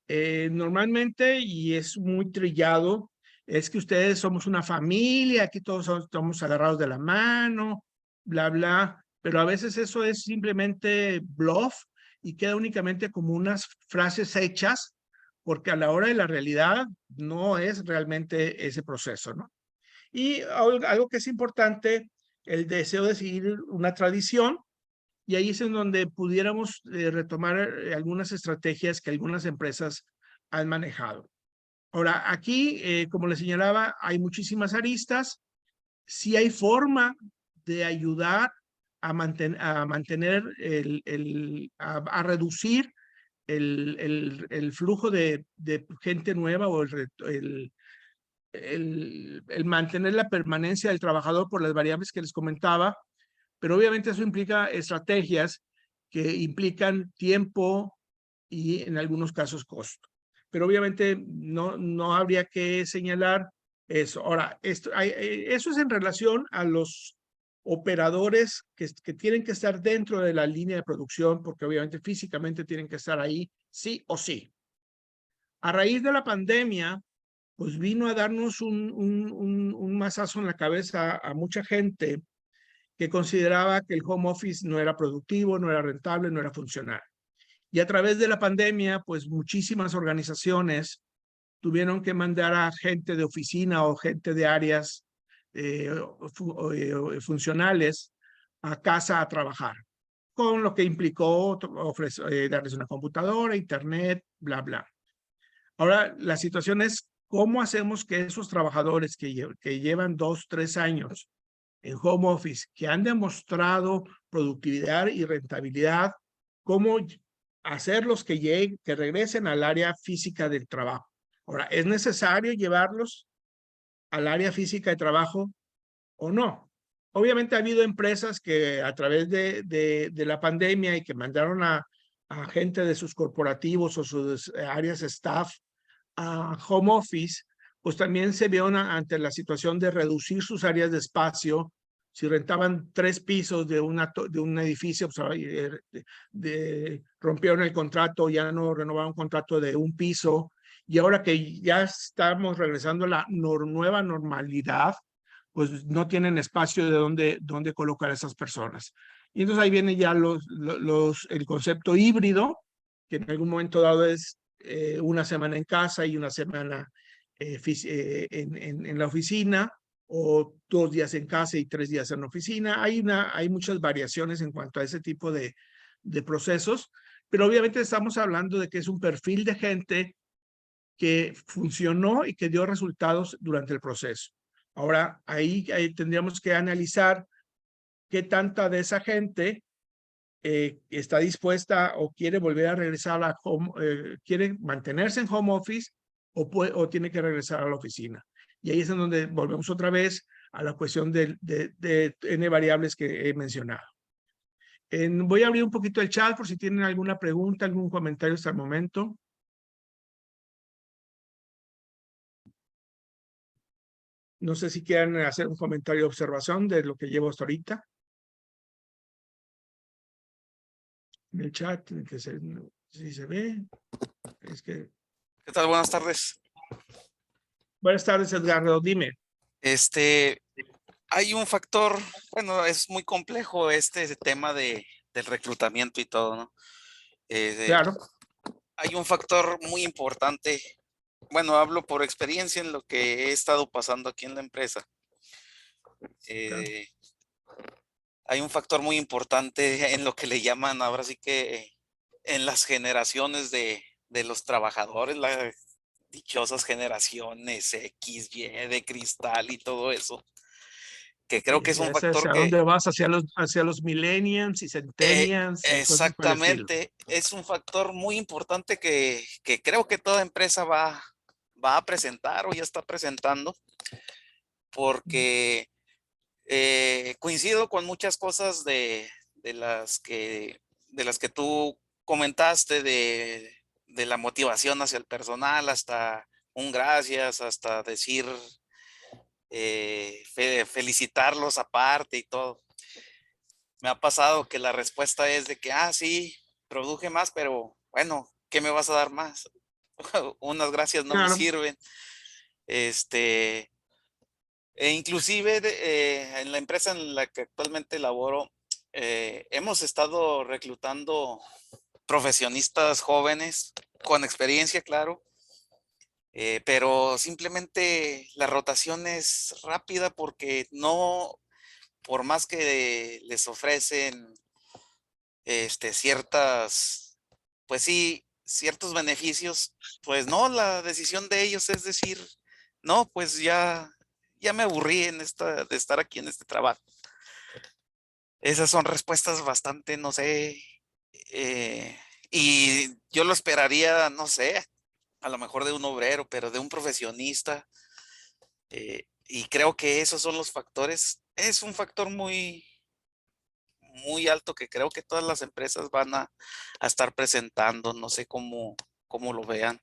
Normalmente, y es muy trillado, es que ustedes somos una familia, aquí todos estamos agarrados de la mano, bla, bla, pero a veces eso es simplemente bluff y queda únicamente como unas frases hechas, porque a la hora de la realidad no es realmente ese proceso, ¿no? Y algo que es importante, el deseo de seguir una tradición, y ahí es en donde pudiéramos retomar algunas estrategias que algunas empresas han manejado. Ahora, aquí, como les señalaba, hay muchísimas aristas. Sí hay forma de ayudar a mantener, a reducir el flujo de gente nueva o el mantener la permanencia del trabajador por las variables que les comentaba, pero obviamente eso implica estrategias que implican tiempo y en algunos casos costo. Pero obviamente no habría que señalar eso. Ahora, eso es en relación a los operadores que tienen que estar dentro de la línea de producción, porque obviamente físicamente tienen que estar ahí sí o sí. A raíz de la pandemia, pues vino a darnos un mazazo en la cabeza a mucha gente que consideraba que el home office no era productivo, no era rentable, no era funcional. Y a través de la pandemia, pues muchísimas organizaciones tuvieron que mandar a gente de oficina o gente de áreas funcionales a casa a trabajar, con lo que implicó darles una computadora, internet, bla, bla. Ahora, la situación es cómo hacemos que esos trabajadores que llevan 2, 3 años en home office, que han demostrado productividad y rentabilidad, cómo hacerlos que lleguen, que regresen al área física del trabajo. Ahora, ¿es necesario llevarlos al área física de trabajo o no? Obviamente ha habido empresas que a través de la pandemia y que mandaron a gente de sus corporativos o sus áreas staff a home office, pues también se vio ante la situación de reducir sus áreas de espacio. Si rentaban 3 pisos de un edificio, pues, rompieron el contrato, ya no renovaron un contrato de 1 piso. Y ahora que ya estamos regresando a la nueva normalidad, pues no tienen espacio de dónde colocar a esas personas. Y entonces ahí viene ya el concepto híbrido, que en algún momento dado es una semana en casa y una semana en la oficina, o 2 días en casa y 3 días en la oficina. Hay muchas variaciones en cuanto a ese tipo de procesos, pero obviamente estamos hablando de que es un perfil de gente que funcionó y que dio resultados durante el proceso. Ahora, ahí tendríamos que analizar qué tanta de esa gente está dispuesta o quiere volver a regresar a quiere mantenerse en home office o tiene que regresar a la oficina. Y ahí es en donde volvemos otra vez a la cuestión de N variables que he mencionado. Voy a abrir un poquito el chat por si tienen alguna pregunta, algún comentario hasta el momento. No sé si quieren hacer un comentario de observación de lo que llevo hasta ahorita. En el chat, si se ve. Es que... ¿Qué tal? Buenas tardes. Buenas tardes, Edgardo. Dime. Hay un factor, bueno, es muy complejo este tema del reclutamiento y todo, ¿no? Claro. Hay un factor muy importante. Bueno, hablo por experiencia en lo que he estado pasando aquí en la empresa. Hay un factor muy importante en lo que le llaman ahora sí que en las generaciones de los trabajadores, las dichosas generaciones X, Y, de cristal y todo eso, que creo que es un factor ¿A dónde vas? ¿Hacia los millennials y centennials y cosas por el estilo? exactamente, es un factor muy importante que creo que toda empresa va a presentar o ya está presentando, porque coincido con muchas cosas de las que tú comentaste, de la motivación hacia el personal, hasta un gracias, hasta decir, felicitarlos aparte y todo. Me ha pasado que la respuesta es de que, sí, produje más, pero bueno, ¿qué me vas a dar más? Unas gracias no me Claro. sirven. Inclusive en la empresa en la que actualmente laboro, hemos estado reclutando profesionistas jóvenes con experiencia, claro, pero simplemente la rotación es rápida porque no, por más que les ofrecen ciertas, pues sí, ciertos beneficios, pues no, la decisión de ellos es decir, no, pues ya me aburrí de estar aquí en este trabajo. Esas son respuestas bastante, no sé, y yo lo esperaría, no sé, a lo mejor de un obrero, pero de un profesionista, Y creo que esos son los factores. Es un factor muy, muy alto que creo que todas las empresas van a estar presentando. No sé cómo lo vean.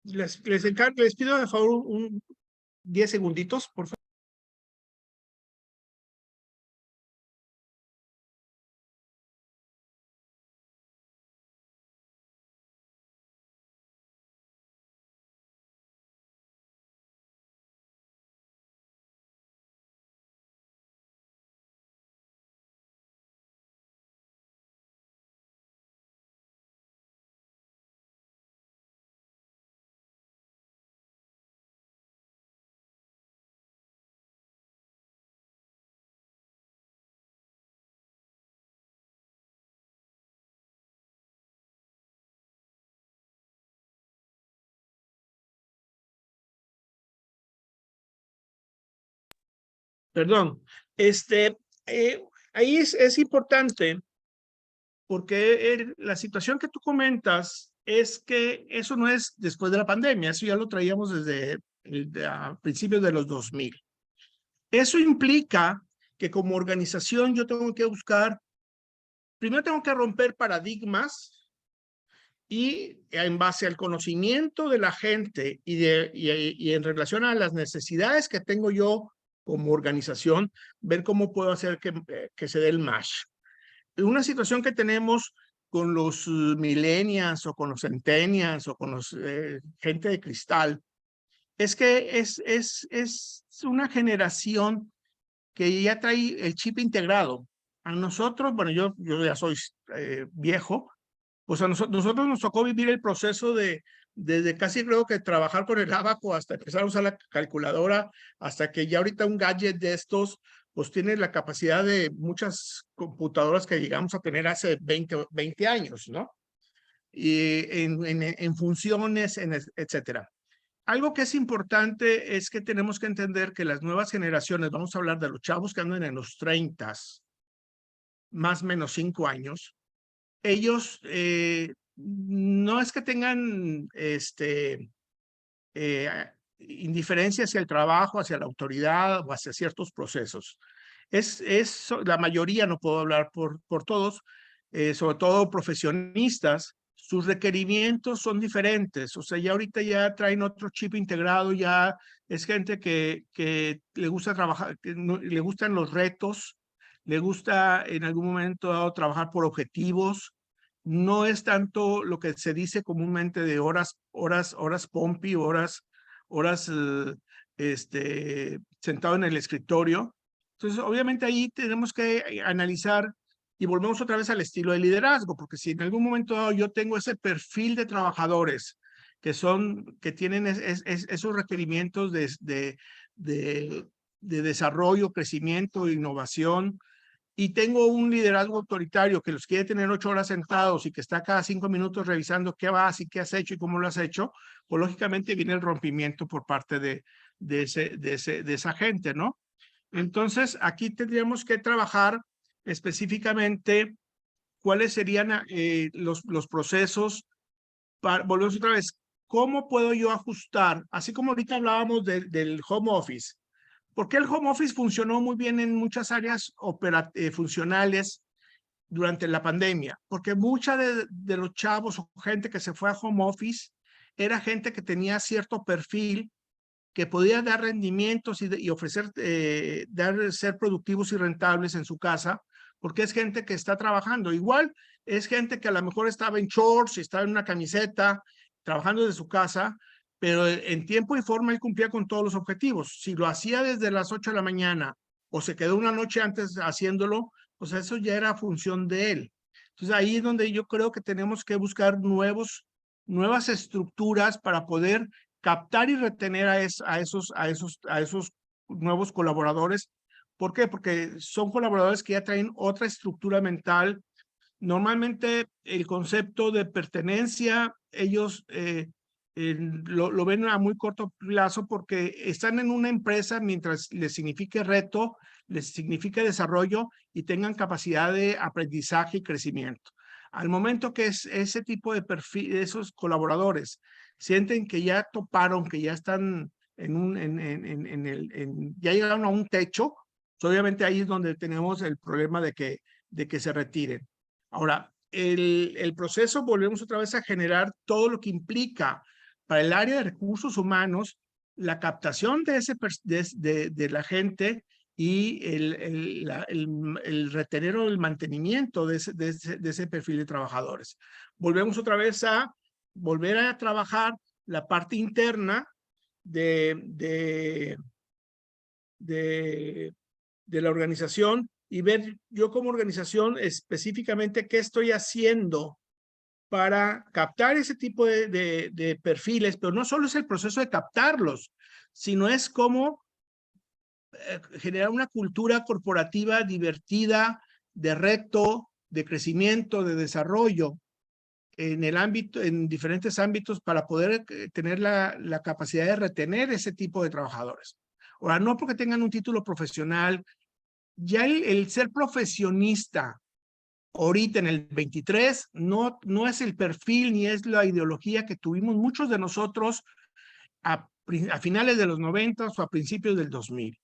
Les pido de favor 10 segunditos, por favor. Perdón. Eh, Ahí es importante porque la situación que tú comentas es que eso no es después de la pandemia, eso ya lo traíamos desde a principios de los 2000. Eso implica que como organización yo tengo que buscar, primero tengo que romper paradigmas y en base al conocimiento de la gente y en relación a las necesidades que tengo yo como organización, ver cómo puedo hacer que se dé el match. Una situación que tenemos con los millennials o con los centennials o con los gente de cristal es que es una generación que ya trae el chip integrado. A nosotros, bueno, yo ya soy viejo, pues a nosotros nos tocó vivir el proceso desde casi creo que trabajar con el abaco hasta empezar a usar la calculadora, hasta que ya ahorita un gadget de estos, pues tiene la capacidad de muchas computadoras que llegamos a tener hace 20 años, ¿no? Y en funciones, etcétera. Algo que es importante es que tenemos que entender que las nuevas generaciones, vamos a hablar de los chavos que andan en los 30, más o menos 5 años, ellos no es que tengan indiferencia hacia el trabajo, hacia la autoridad o hacia ciertos procesos. La mayoría, no puedo hablar por todos, sobre todo profesionistas, sus requerimientos son diferentes. O sea, ya ahorita ya traen otro chip integrado, ya es gente que le gusta trabajar, le gustan los retos, le gusta en algún momento dado trabajar por objetivos. No es tanto lo que se dice comúnmente de horas pompi, horas sentado en el escritorio. Entonces, obviamente ahí tenemos que analizar y volvemos otra vez al estilo de liderazgo, porque si en algún momento yo tengo ese perfil de trabajadores que tienen esos requerimientos de desarrollo, crecimiento, innovación, y tengo un liderazgo autoritario que los quiere tener 8 horas sentados y que está cada 5 minutos revisando qué vas y qué has hecho y cómo lo has hecho, pues lógicamente viene el rompimiento por parte de esa gente, ¿no? Entonces, aquí tendríamos que trabajar específicamente cuáles serían los procesos. Volvemos otra vez, ¿cómo puedo yo ajustar? Así como ahorita hablábamos del home office. ¿Por qué el home office funcionó muy bien en muchas áreas funcionales durante la pandemia? Porque mucha de los chavos o gente que se fue a home office era gente que tenía cierto perfil, que podía dar rendimientos y ofrecer, ser productivos y rentables en su casa, porque es gente que está trabajando. Igual es gente que a lo mejor estaba en shorts, estaba en una camiseta, trabajando desde su casa, pero en tiempo y forma él cumplía con todos los objetivos. Si lo hacía desde las 8 de la mañana o se quedó una noche antes haciéndolo, pues eso ya era función de él. Entonces ahí es donde yo creo que tenemos que buscar nuevas estructuras para poder captar y retener a esos nuevos colaboradores. ¿Por qué? Porque son colaboradores que ya traen otra estructura mental. Normalmente el concepto de pertenencia, ellos lo ven a muy corto plazo porque están en una empresa mientras les signifique reto, les signifique desarrollo y tengan capacidad de aprendizaje y crecimiento. Al momento que ese tipo de perfil, esos colaboradores sienten que ya toparon, que ya están ya llegaron a un techo, pues obviamente ahí es donde tenemos el problema de que se retiren. Ahora, el proceso, volvemos otra vez a generar todo lo que implica para el área de recursos humanos, la captación de la gente y el retener o el mantenimiento de ese perfil de trabajadores. Volvemos otra vez a volver a trabajar la parte interna de la organización y ver yo como organización específicamente qué estoy haciendo para captar ese tipo de perfiles, pero no solo es el proceso de captarlos, sino es cómo generar una cultura corporativa divertida, de reto, de crecimiento, de desarrollo en diferentes ámbitos para poder tener la capacidad de retener ese tipo de trabajadores. Ahora, no porque tengan un título profesional, ya el ser profesionista ahorita en el 23 no es el perfil ni es la ideología que tuvimos muchos de nosotros a finales de los 90 o a principios del 2000.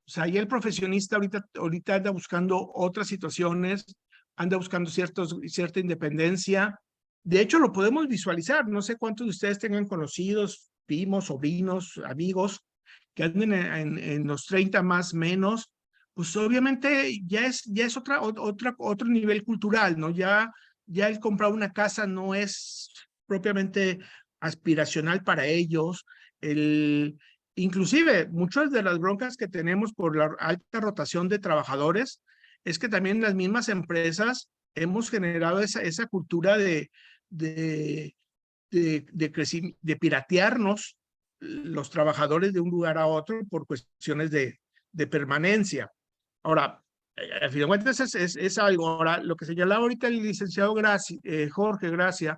O sea, ya el profesionista ahorita anda buscando otras situaciones, anda buscando cierta independencia. De hecho, lo podemos visualizar. No sé cuántos de ustedes tengan conocidos, primos, sobrinos, amigos, que anden en los 30 más menos. Pues obviamente ya es otro nivel cultural, ¿no? Ya el comprar una casa no es propiamente aspiracional para ellos. Inclusive, muchas de las broncas que tenemos por la alta rotación de trabajadores es que también las mismas empresas hemos generado esa cultura de piratearnos los trabajadores de un lugar a otro por cuestiones de permanencia. Ahora, al fin de cuentas es algo. Ahora, lo que señalaba ahorita el licenciado Jorge Gracia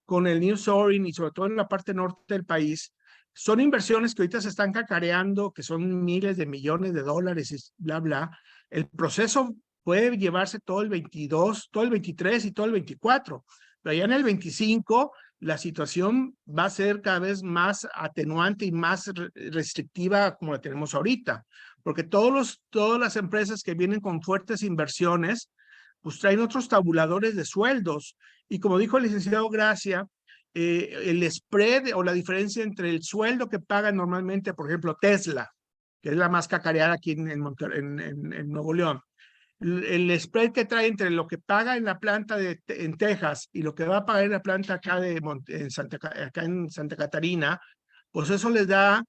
con el nearshoring y sobre todo en la parte norte del país, son inversiones que ahorita se están cacareando, que son miles de millones de dólares y bla, bla. El proceso puede llevarse todo el 22, todo el 23 y todo el 24. Pero ya en el 25 la situación va a ser cada vez más atenuante y más restrictiva como la tenemos ahorita. Porque todas las empresas que vienen con fuertes inversiones, pues traen otros tabuladores de sueldos. Y como dijo el licenciado Gracia, el spread o la diferencia entre el sueldo que paga normalmente, por ejemplo, Tesla, que es la más cacareada aquí en Nuevo León, el spread que trae entre lo que paga en la planta en Texas y lo que va a pagar en la planta acá, acá en Santa Catarina, pues eso les da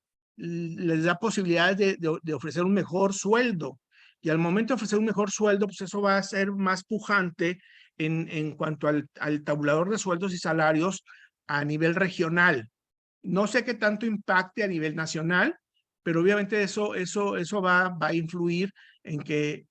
posibilidades de ofrecer un mejor sueldo. Y al momento de ofrecer un mejor sueldo, pues eso va a ser más pujante en cuanto al tabulador de sueldos y salarios a nivel regional. No sé qué tanto impacte a nivel nacional, pero obviamente eso va a influir en que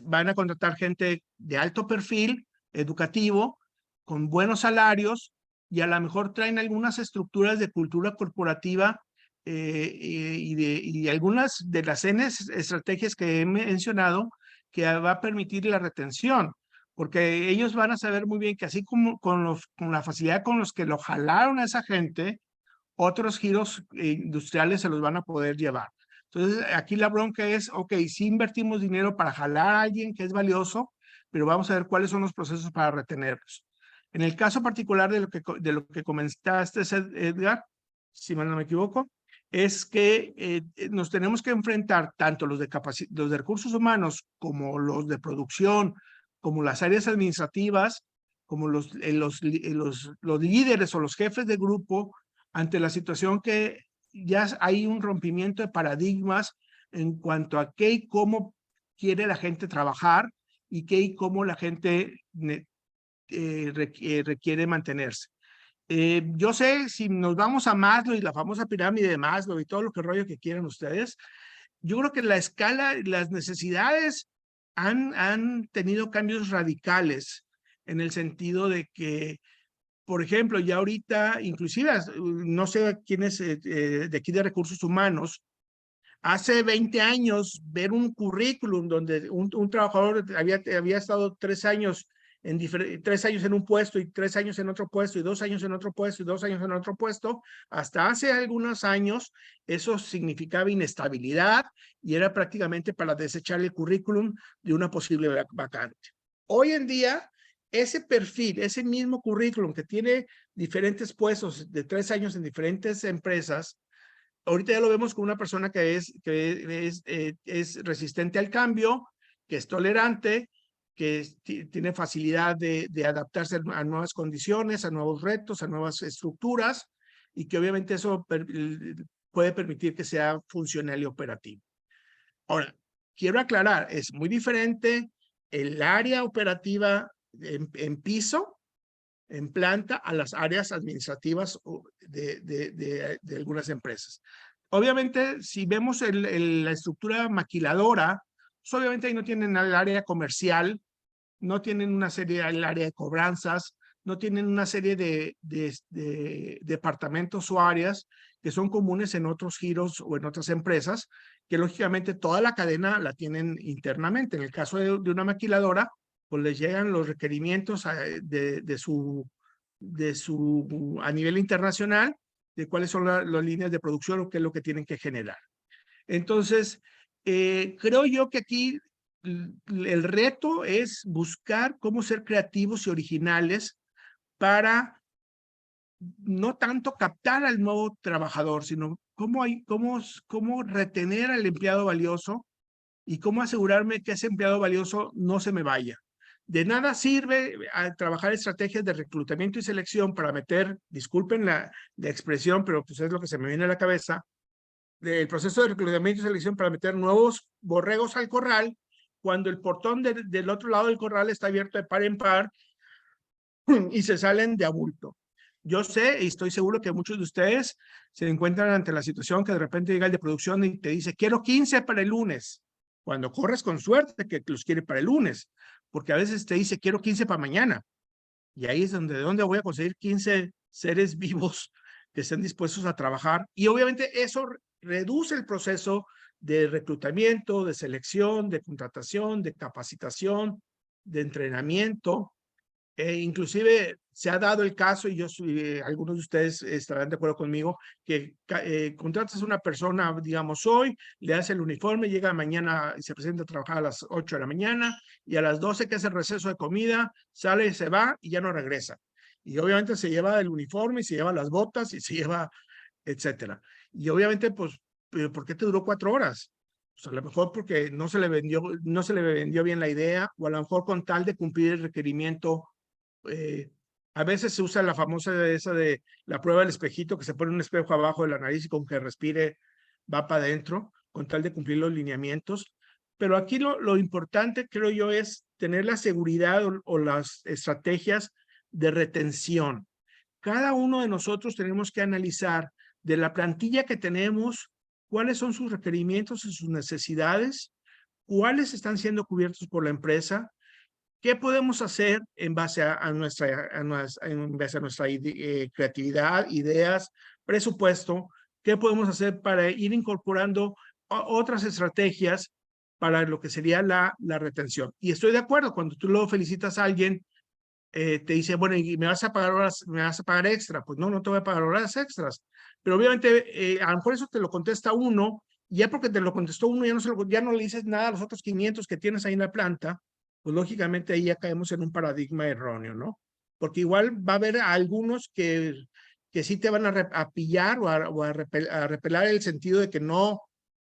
van a contratar gente de alto perfil educativo, con buenos salarios, y a lo mejor traen algunas estructuras de cultura corporativa y algunas de las estrategias que he mencionado que va a permitir la retención, porque ellos van a saber muy bien que así como con la facilidad con los que lo jalaron a esa gente, otros giros industriales se los van a poder llevar. Entonces, aquí la bronca es, ok, sí invertimos dinero para jalar a alguien que es valioso, pero vamos a ver cuáles son los procesos para retenerlos. En el caso particular de lo que comentaste, Edgar, si mal no me equivoco, es que nos tenemos que enfrentar tanto los de recursos humanos como los de producción, como las áreas administrativas, como los líderes o los jefes de grupo, ante la situación que ya hay un rompimiento de paradigmas en cuanto a qué y cómo quiere la gente trabajar y qué y cómo la gente requiere mantenerse. Yo sé, si nos vamos a Maslow y la famosa pirámide de Maslow y todo lo que rollo que quieran ustedes, yo creo que la escala, las necesidades han tenido cambios radicales en el sentido de que, por ejemplo, ya ahorita, inclusive, no sé quién es de aquí de recursos humanos, hace 20 años ver un currículum donde un trabajador había estado 3 años en 3 años en un puesto y 3 años en otro puesto y 2 años en otro puesto y 2 años en otro puesto. Hasta hace algunos años eso significaba inestabilidad y era prácticamente para desechar el currículum de una posible vacante. Hoy en día, ese perfil, ese mismo currículum que tiene diferentes puestos de 3 años en diferentes empresas, ahorita ya lo vemos con una persona que es resistente al cambio, que es tolerante, que tiene facilidad de adaptarse a nuevas condiciones, a nuevos retos, a nuevas estructuras, y que obviamente eso puede permitir que sea funcional y operativo. Ahora, quiero aclarar, es muy diferente el área operativa en piso, en planta, a las áreas administrativas de algunas empresas. Obviamente, si vemos la estructura maquiladora, pues obviamente ahí no tienen el área comercial, no tienen una serie, el área de cobranzas, no tienen una serie de departamentos o áreas que son comunes en otros giros o en otras empresas, que lógicamente toda la cadena la tienen internamente. En el caso de una maquiladora, pues les llegan los requerimientos a nivel internacional de cuáles son las líneas de producción o qué es lo que tienen que generar. Entonces, creo yo que aquí el reto es buscar cómo ser creativos y originales para no tanto captar al nuevo trabajador, sino cómo retener al empleado valioso y cómo asegurarme que ese empleado valioso no se me vaya. De nada sirve trabajar estrategias de reclutamiento y selección para meter, disculpen la expresión, pero pues es lo que se me viene a la cabeza, del proceso de reclutamiento y selección para meter nuevos borregos al corral, cuando el portón del otro lado del corral está abierto de par en par y se salen de abulto. Yo sé y estoy seguro que muchos de ustedes se encuentran ante la situación que de repente llega el de producción y te dice, quiero 15 para el lunes. Cuando corres con suerte que los quiere para el lunes, porque a veces te dice, quiero 15 para mañana. Y ahí es ¿de dónde voy a conseguir 15 seres vivos que estén dispuestos a trabajar? Y obviamente eso reduce el proceso de reclutamiento, de selección, de contratación, de capacitación, de entrenamiento. Inclusive se ha dado el caso, y algunos de ustedes estarán de acuerdo conmigo, que contratas a una persona, digamos hoy, le hace el uniforme, llega mañana y se presenta a trabajar a las 8 de la mañana, y a las 12 que hace el receso de comida, sale y se va y ya no regresa. Y obviamente se lleva el uniforme, y se lleva las botas, y se lleva, etcétera. Y obviamente, pues, ¿por qué te duró 4 horas? Pues a lo mejor porque no se le vendió bien la idea, o a lo mejor con tal de cumplir el requerimiento. A veces se usa la famosa esa de la prueba del espejito, que se pone un espejo abajo de la nariz y con que respire va para adentro, con tal de cumplir los lineamientos. Pero aquí lo importante, creo yo, es tener la seguridad o las estrategias de retención. Cada uno de nosotros tenemos que analizar de la plantilla que tenemos, cuáles son sus requerimientos y sus necesidades, cuáles están siendo cubiertos por la empresa. ¿Qué podemos hacer en base a nuestra creatividad, ideas, presupuesto? ¿Qué podemos hacer para ir incorporando otras estrategias para lo que sería la retención? Y estoy de acuerdo, cuando tú luego felicitas a alguien, te dice, bueno, ¿y me vas a pagar horas, me vas a pagar extra? Pues no te voy a pagar horas extras. Pero obviamente, a lo mejor eso te lo contesta uno, y ya porque te lo contestó uno, ya no le dices nada a los otros 500 que tienes ahí en la planta, pues lógicamente ahí ya caemos en un paradigma erróneo, ¿no? Porque igual va a haber algunos que sí te van a pillar o a repelar el sentido de que no,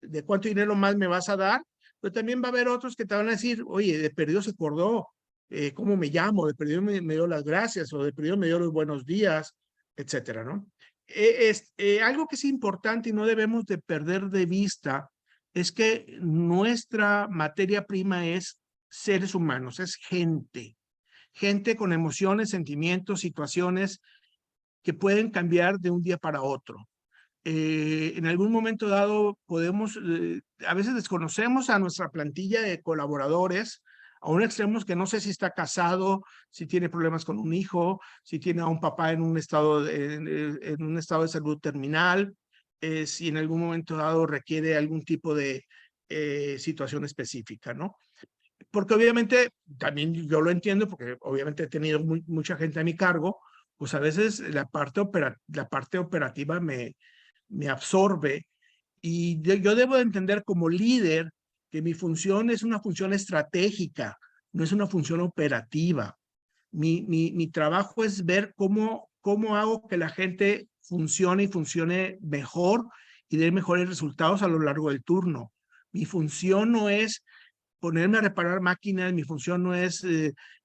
de cuánto dinero más me vas a dar, pero también va a haber otros que te van a decir, oye, de perdido se acordó, cómo me llamo, de perdido me dio las gracias, o de perdido me dio los buenos días, etcétera, ¿no? Algo que es importante y no debemos de perder de vista es que nuestra materia prima es seres humanos, es gente con emociones, sentimientos, situaciones que pueden cambiar de un día para otro. En algún momento dado a veces desconocemos a nuestra plantilla de colaboradores, a un extremo que no sé si está casado, si tiene problemas con un hijo, si tiene a un papá en un estado de salud terminal, si en algún momento dado requiere algún tipo de situación específica, ¿no? porque obviamente, también yo lo entiendo, porque obviamente he tenido mucha gente a mi cargo, pues a veces la parte operativa me absorbe, y yo debo de entender como líder que mi función es una función estratégica, no es una función operativa. Mi trabajo es ver cómo hago que la gente funcione y funcione mejor y dé mejores resultados a lo largo del turno. Mi función no es ponerme a reparar máquinas, mi función no es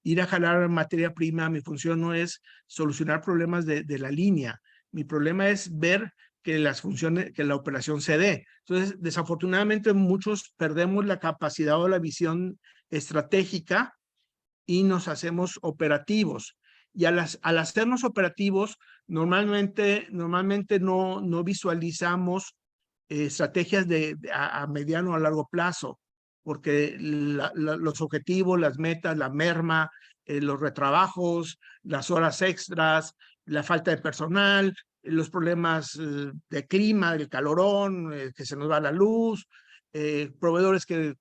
ir a jalar materia prima, mi función no es solucionar problemas de la línea. Mi problema es ver que la operación se dé. Entonces, desafortunadamente, muchos perdemos la capacidad o la visión estratégica y nos hacemos operativos. Y al hacernos operativos, normalmente no visualizamos estrategias a mediano o a largo plazo, porque los objetivos, las metas, la merma, los retrabajos, las horas extras, la falta de personal, los problemas de clima, el calorón, que se nos va la luz, proveedores que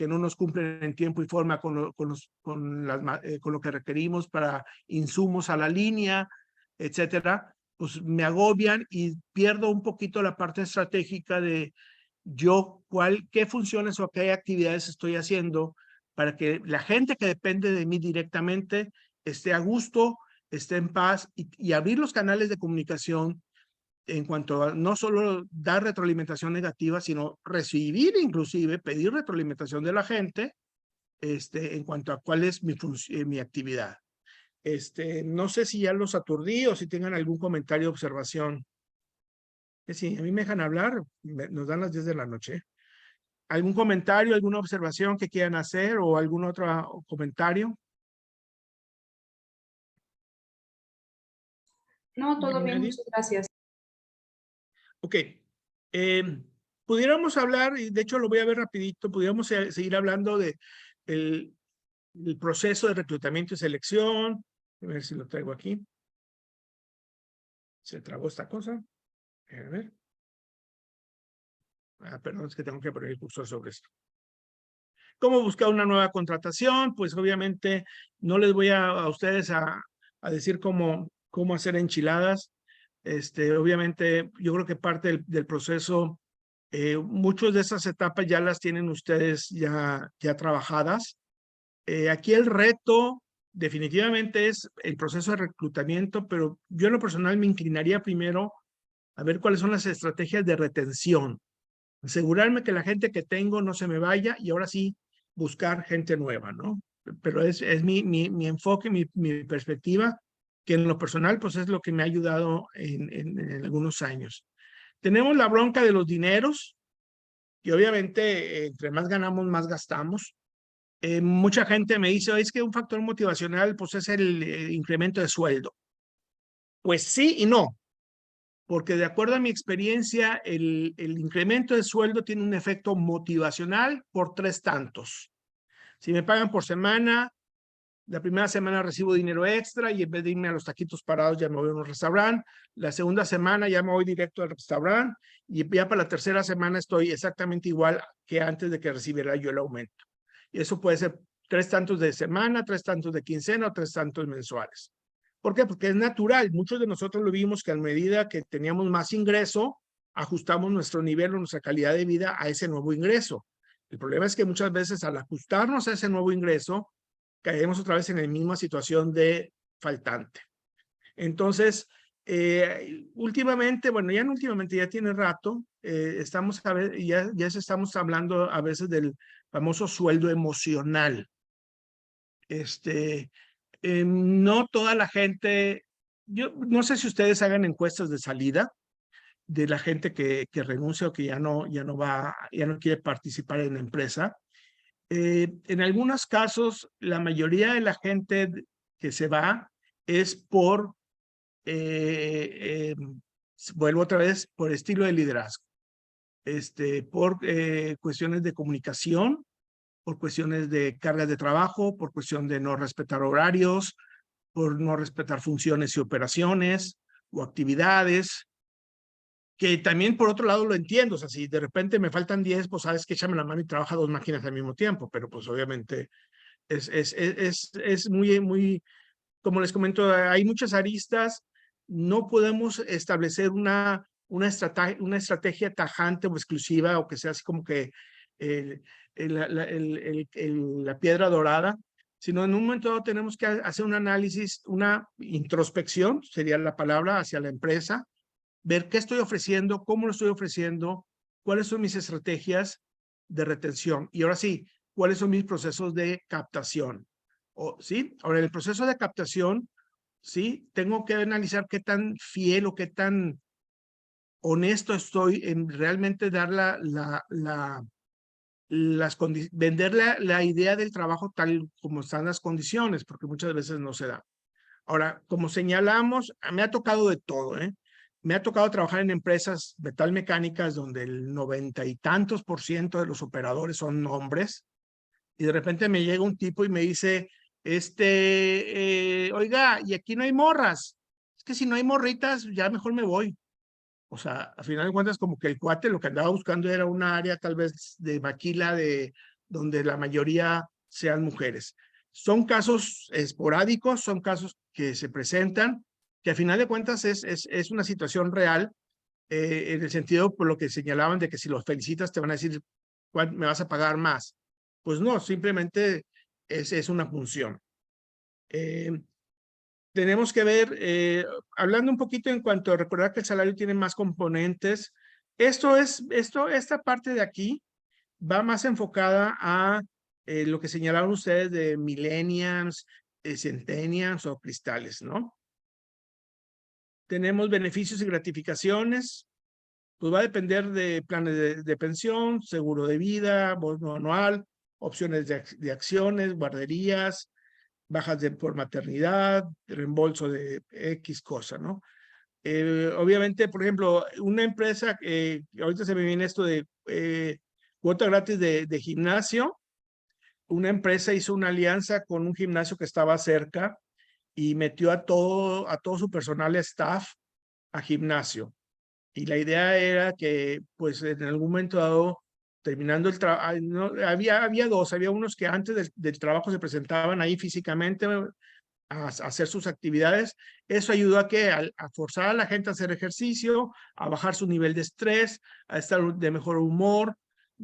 no nos cumplen en tiempo y forma con lo que requerimos para insumos a la línea, etcétera, pues me agobian y pierdo un poquito la parte estratégica de qué funciones o qué actividades estoy haciendo para que la gente que depende de mí directamente esté a gusto, esté en paz, y abrir los canales de comunicación en cuanto a no solo dar retroalimentación negativa, sino recibir, inclusive pedir retroalimentación de la gente en cuanto a cuál es mi actividad. No sé si ya los aturdí o si tengan algún comentario o observación. Sí, a mí me dejan hablar, nos dan las 10 de la noche. ¿Algún comentario, alguna observación que quieran hacer o algún otro comentario? No, todo bien, muchas gracias. Ok. Pudiéramos hablar, y de hecho lo voy a ver rapidito, pudiéramos seguir hablando de el proceso de reclutamiento y selección. A ver si lo traigo aquí. Se trabó esta cosa. A ver. Perdón, es que tengo que poner el cursor sobre esto. ¿Cómo buscar una nueva contratación? Pues obviamente no les voy a ustedes a decir cómo hacer enchiladas. Obviamente yo creo que parte del proceso, muchas de esas etapas ya las tienen ustedes ya trabajadas. Aquí el reto definitivamente es el proceso de reclutamiento, pero yo en lo personal me inclinaría primero a ver cuáles son las estrategias de retención. Asegurarme que la gente que tengo no se me vaya y ahora sí buscar gente nueva, ¿no? Pero es mi enfoque, mi perspectiva, que en lo personal pues es lo que me ha ayudado en algunos años. Tenemos la bronca de los dineros, y obviamente entre más ganamos, más gastamos. Mucha gente me dice, es que un factor motivacional pues es el incremento de sueldo. Pues sí y no, porque de acuerdo a mi experiencia, el incremento de sueldo tiene un efecto motivacional por 3 tantos. Si me pagan por semana, la primera semana recibo dinero extra y en vez de irme a los taquitos parados ya me voy a un restaurante. La segunda semana ya me voy directo al restaurante y ya para la tercera semana estoy exactamente igual que antes de que recibiera yo el aumento. Y eso puede ser 3 tantos de semana, 3 tantos de quincena o 3 tantos mensuales. ¿Por qué? Porque es natural. Muchos de nosotros lo vimos que a medida que teníamos más ingreso, ajustamos nuestro nivel o nuestra calidad de vida a ese nuevo ingreso. El problema es que muchas veces al ajustarnos a ese nuevo ingreso, caemos otra vez en la misma situación de faltante. Entonces, últimamente, bueno, ya no últimamente, ya tiene rato, estamos estamos hablando a veces del famoso sueldo emocional. No toda la gente, yo no sé si ustedes hagan encuestas de salida de la gente que renuncia o que ya no quiere participar en la empresa. En algunos casos, la mayoría de la gente que se va es vuelvo otra vez, por estilo de liderazgo, por cuestiones de comunicación, por cuestiones de cargas de trabajo, por cuestión de no respetar horarios, por no respetar funciones y operaciones o actividades, que también por otro lado lo entiendo, o sea, si de repente me faltan 10, pues sabes que échame la mano y trabaja 2 máquinas al mismo tiempo, pero pues obviamente es muy, como les comento, hay muchas aristas, no podemos establecer una estrategia tajante o exclusiva o que sea así como que la piedra dorada, sino en un momento dado tenemos que hacer un análisis, una introspección, sería la palabra, hacia la empresa, ver qué estoy ofreciendo, cómo lo estoy ofreciendo, cuáles son mis estrategias de retención y ahora sí, cuáles son mis procesos de captación. ¿Sí? Ahora, en el proceso de captación, ¿sí? Tengo que analizar qué tan fiel o qué tan honesto estoy en realmente dar vender la idea del trabajo tal como están las condiciones, porque muchas veces no se da. Ahora, como señalamos, me ha tocado de todo, ¿eh? Me ha tocado trabajar en empresas metalmecánicas donde el 90 y tantos % de los operadores son hombres y de repente me llega un tipo y me dice, oiga, y aquí no hay morras. Es que si no hay morritas, ya mejor me voy. O sea, al final de cuentas, como que el cuate lo que andaba buscando era una área tal vez de maquila donde la mayoría sean mujeres. Son casos esporádicos, son casos que se presentan, que al final de cuentas es una situación real, en el sentido por lo que señalaban de que si los felicitas te van a decir, ¿cuál me vas a pagar más? Pues no, simplemente es una función. Tenemos que ver, hablando un poquito en cuanto a recordar que el salario tiene más componentes, esta parte de aquí va más enfocada a lo que señalaron ustedes de millennials, centennials o cristales, ¿no? Tenemos beneficios y gratificaciones, pues va a depender de planes de pensión, seguro de vida, bono anual, opciones de acciones, guarderías, bajas por maternidad, reembolso de X cosa, ¿no? Obviamente, por ejemplo, una empresa, ahorita se me viene esto de cuota gratis de gimnasio, una empresa hizo una alianza con un gimnasio que estaba cerca y metió a todo su personal staff a gimnasio. Y la idea era que, pues, en algún momento dado, terminando el trabajo, no, había dos, había unos que antes del trabajo se presentaban ahí físicamente a hacer sus actividades. Eso ayudó a forzar a la gente a hacer ejercicio, a bajar su nivel de estrés, a estar de mejor humor,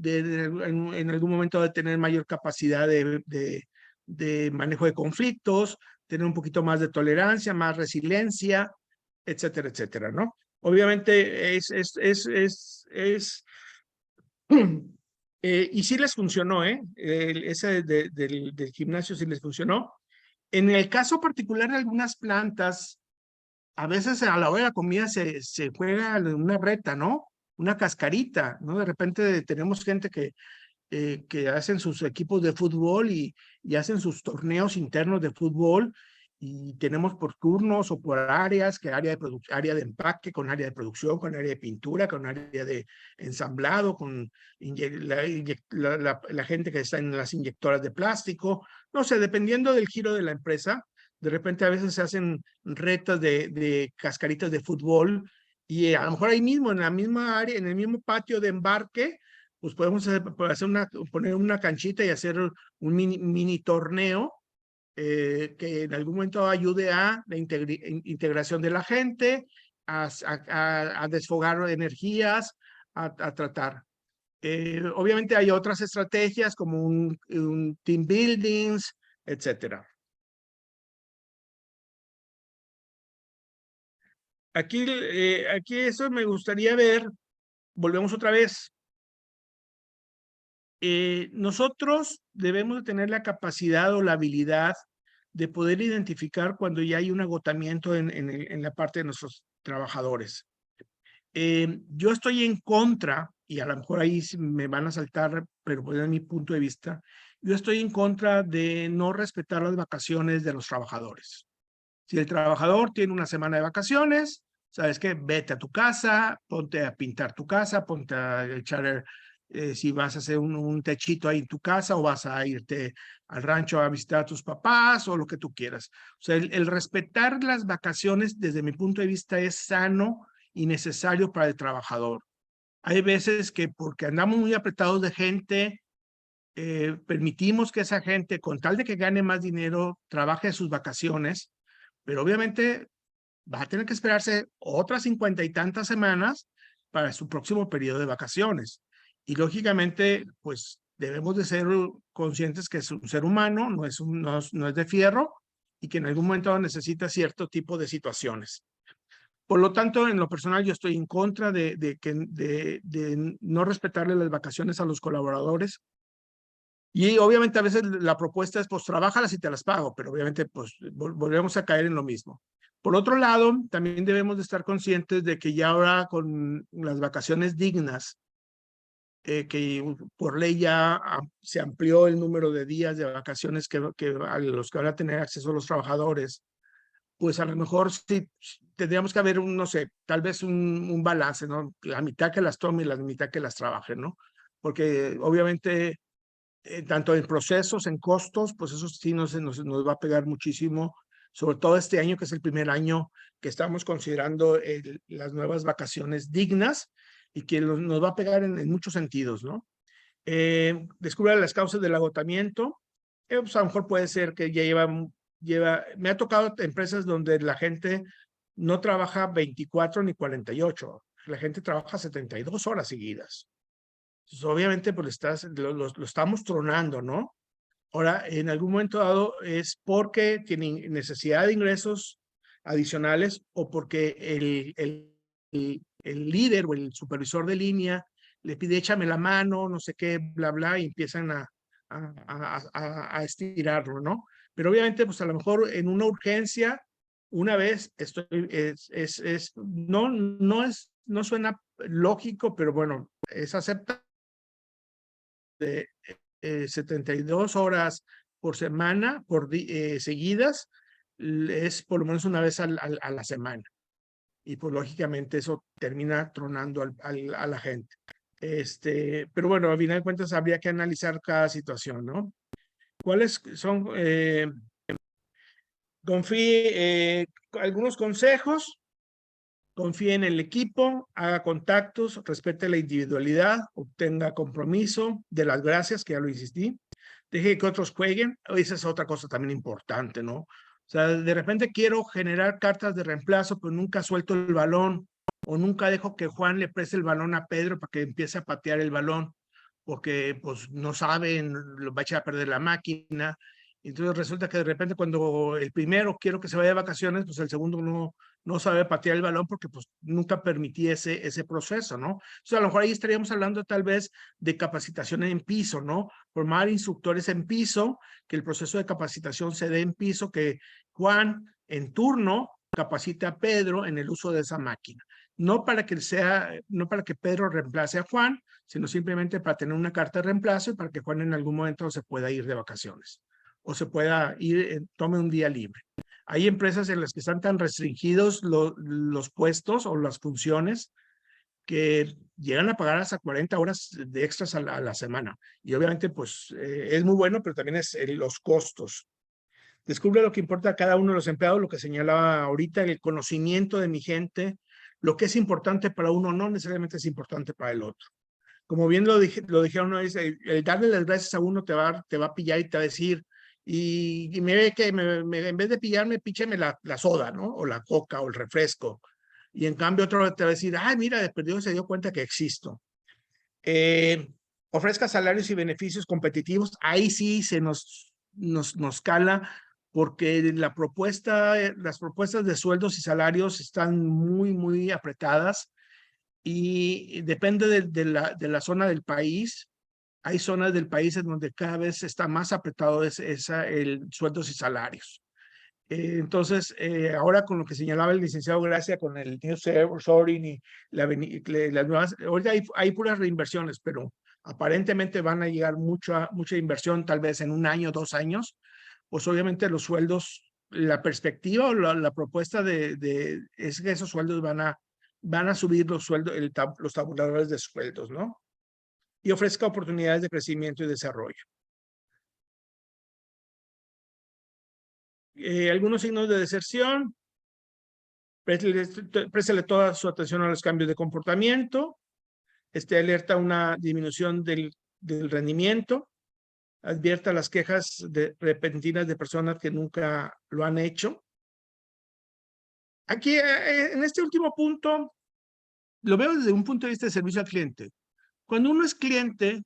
en algún momento de tener mayor capacidad de manejo de conflictos, tener un poquito más de tolerancia, más resiliencia, etcétera, etcétera, ¿no? Obviamente y sí les funcionó, ese del gimnasio sí les funcionó. En el caso particular de algunas plantas, a veces a la hora de la comida se juega una reta, ¿no? Una cascarita, ¿no? De repente tenemos gente que hacen sus equipos de fútbol y hacen sus torneos internos de fútbol y tenemos por turnos o por áreas, que área de empaque, con área de producción, con área de pintura, con área de ensamblado, con la gente que está en las inyectoras de plástico, no sé, dependiendo del giro de la empresa, de repente a veces se hacen retas de cascaritas de fútbol y a lo mejor ahí mismo, en la misma área, en el mismo patio de embarque, pues podemos poner una canchita y hacer un mini torneo que en algún momento ayude a la integración de la gente, a desfogar energías, a tratar. Obviamente hay otras estrategias como un team buildings, etcétera. Aquí eso me gustaría ver, volvemos otra vez. Nosotros debemos de tener la capacidad o la habilidad de poder identificar cuando ya hay un agotamiento en la parte de nuestros trabajadores. Yo estoy en contra, y a lo mejor ahí me van a saltar, pero desde mi punto de vista, yo estoy en contra de no respetar las vacaciones de los trabajadores. Si el trabajador tiene una semana de vacaciones, ¿sabes qué? Vete a tu casa, ponte a pintar tu casa, ponte a echar, si vas a hacer un techito ahí en tu casa o vas a irte al rancho a visitar a tus papás o lo que tú quieras. O sea, el respetar las vacaciones desde mi punto de vista es sano innecesario para el trabajador. Hay veces que porque andamos muy apretados de gente, permitimos que esa gente, con tal de que gane más dinero, trabaje sus vacaciones, pero obviamente va a tener que esperarse otras 50 y tantas semanas para su próximo periodo de vacaciones. Y lógicamente, pues debemos de ser conscientes que es un ser humano, no es de fierro y que en algún momento necesita cierto tipo de situaciones. Por lo tanto, en lo personal, yo estoy en contra de no respetarle las vacaciones a los colaboradores. Y obviamente a veces la propuesta es, pues, trabájalas y te las pago, pero obviamente, pues, volvemos a caer en lo mismo. Por otro lado, también debemos de estar conscientes de que ya ahora con las vacaciones dignas, que por ley ya se amplió el número de días de vacaciones que a los que van a tener acceso los trabajadores, pues a lo mejor sí tendríamos que haber no sé, tal vez un balance, ¿no? La mitad que las tome y la mitad que las trabaje, ¿no? Porque obviamente, tanto en procesos, en costos, pues eso sí nos va a pegar muchísimo, sobre todo este año, que es el primer año que estamos considerando las nuevas vacaciones dignas y que nos va a pegar en muchos sentidos, ¿no? Descubrir las causas del agotamiento, pues a lo mejor puede ser que ya me ha tocado empresas donde la gente no trabaja 24 ni 48, la gente trabaja 72 horas seguidas. Entonces, obviamente, pues lo estamos tronando, ¿no? Ahora, en algún momento dado es porque tienen necesidad de ingresos adicionales o porque el líder o el supervisor de línea le pide échame la mano, no sé qué, bla, bla, y empiezan a estirarlo, ¿no? Pero obviamente, pues a lo mejor en una urgencia, una vez no suena lógico, pero bueno, es aceptable. De 72 horas por semana, seguidas, es por lo menos una vez a la semana. Y pues lógicamente eso termina tronando a la gente. Pero bueno, a final de cuentas habría que analizar cada situación, ¿no? ¿Cuáles son? Confíe, algunos consejos. Confíe en el equipo, haga contactos, respete la individualidad, obtenga compromiso, de las gracias, que ya lo insistí, deje que otros jueguen. Esa es otra cosa también importante, ¿no? O sea, de repente quiero generar cartas de reemplazo, pero nunca suelto el balón o nunca dejo que Juan le preste el balón a Pedro para que empiece a patear el balón, porque pues no saben, lo va a echar a perder la máquina. Entonces resulta que de repente cuando el primero quiero que se vaya de vacaciones, pues el segundo no sabe patear el balón porque pues nunca permití ese proceso, ¿no? Entonces a lo mejor ahí estaríamos hablando tal vez de capacitación en piso, ¿no? Formar instructores en piso, que el proceso de capacitación se dé en piso, que Juan en turno capacite a Pedro en el uso de esa máquina. No para que Pedro reemplace a Juan, sino simplemente para tener una carta de reemplazo y para que Juan en algún momento se pueda ir de vacaciones o se pueda ir, tome un día libre. Hay empresas en las que están tan restringidos los puestos o las funciones que llegan a pagar hasta 40 horas de extras a la semana. Y obviamente, pues, es muy bueno, pero también es los costos. Descubre lo que importa a cada uno de los empleados, lo que señalaba ahorita, el conocimiento de mi gente, lo que es importante para uno no necesariamente es importante para el otro. Como bien lo dijeron una vez, el darle las gracias a uno te va a pillar y te va a decir, y me ve que en vez de pillarme, pícheme la soda, ¿no? O la coca o el refresco. Y en cambio otro te va a decir, ay, mira, de perdido se dio cuenta que existo. Ofrezca salarios y beneficios competitivos. Ahí sí se nos cala, porque las propuestas de sueldos y salarios están muy, muy apretadas y depende de la zona del país. Hay zonas del país en donde cada vez está más apretado el sueldos y salarios. Entonces, ahora con lo que señalaba el licenciado Gracia, con el nearshoring y las nuevas, ahorita hay puras reinversiones, pero aparentemente van a llegar mucha inversión, tal vez en un año, 2 años, pues obviamente los sueldos, la perspectiva o la propuesta es que esos sueldos van a subir los sueldos, los tabuladores de sueldos, ¿no? Y ofrezca oportunidades de crecimiento y desarrollo. Algunos signos de deserción. Préstele toda su atención a los cambios de comportamiento. Alerta una disminución del rendimiento. Advierta las quejas repentinas de personas que nunca lo han hecho. Aquí, en este último punto, lo veo desde un punto de vista de servicio al cliente. Cuando uno es cliente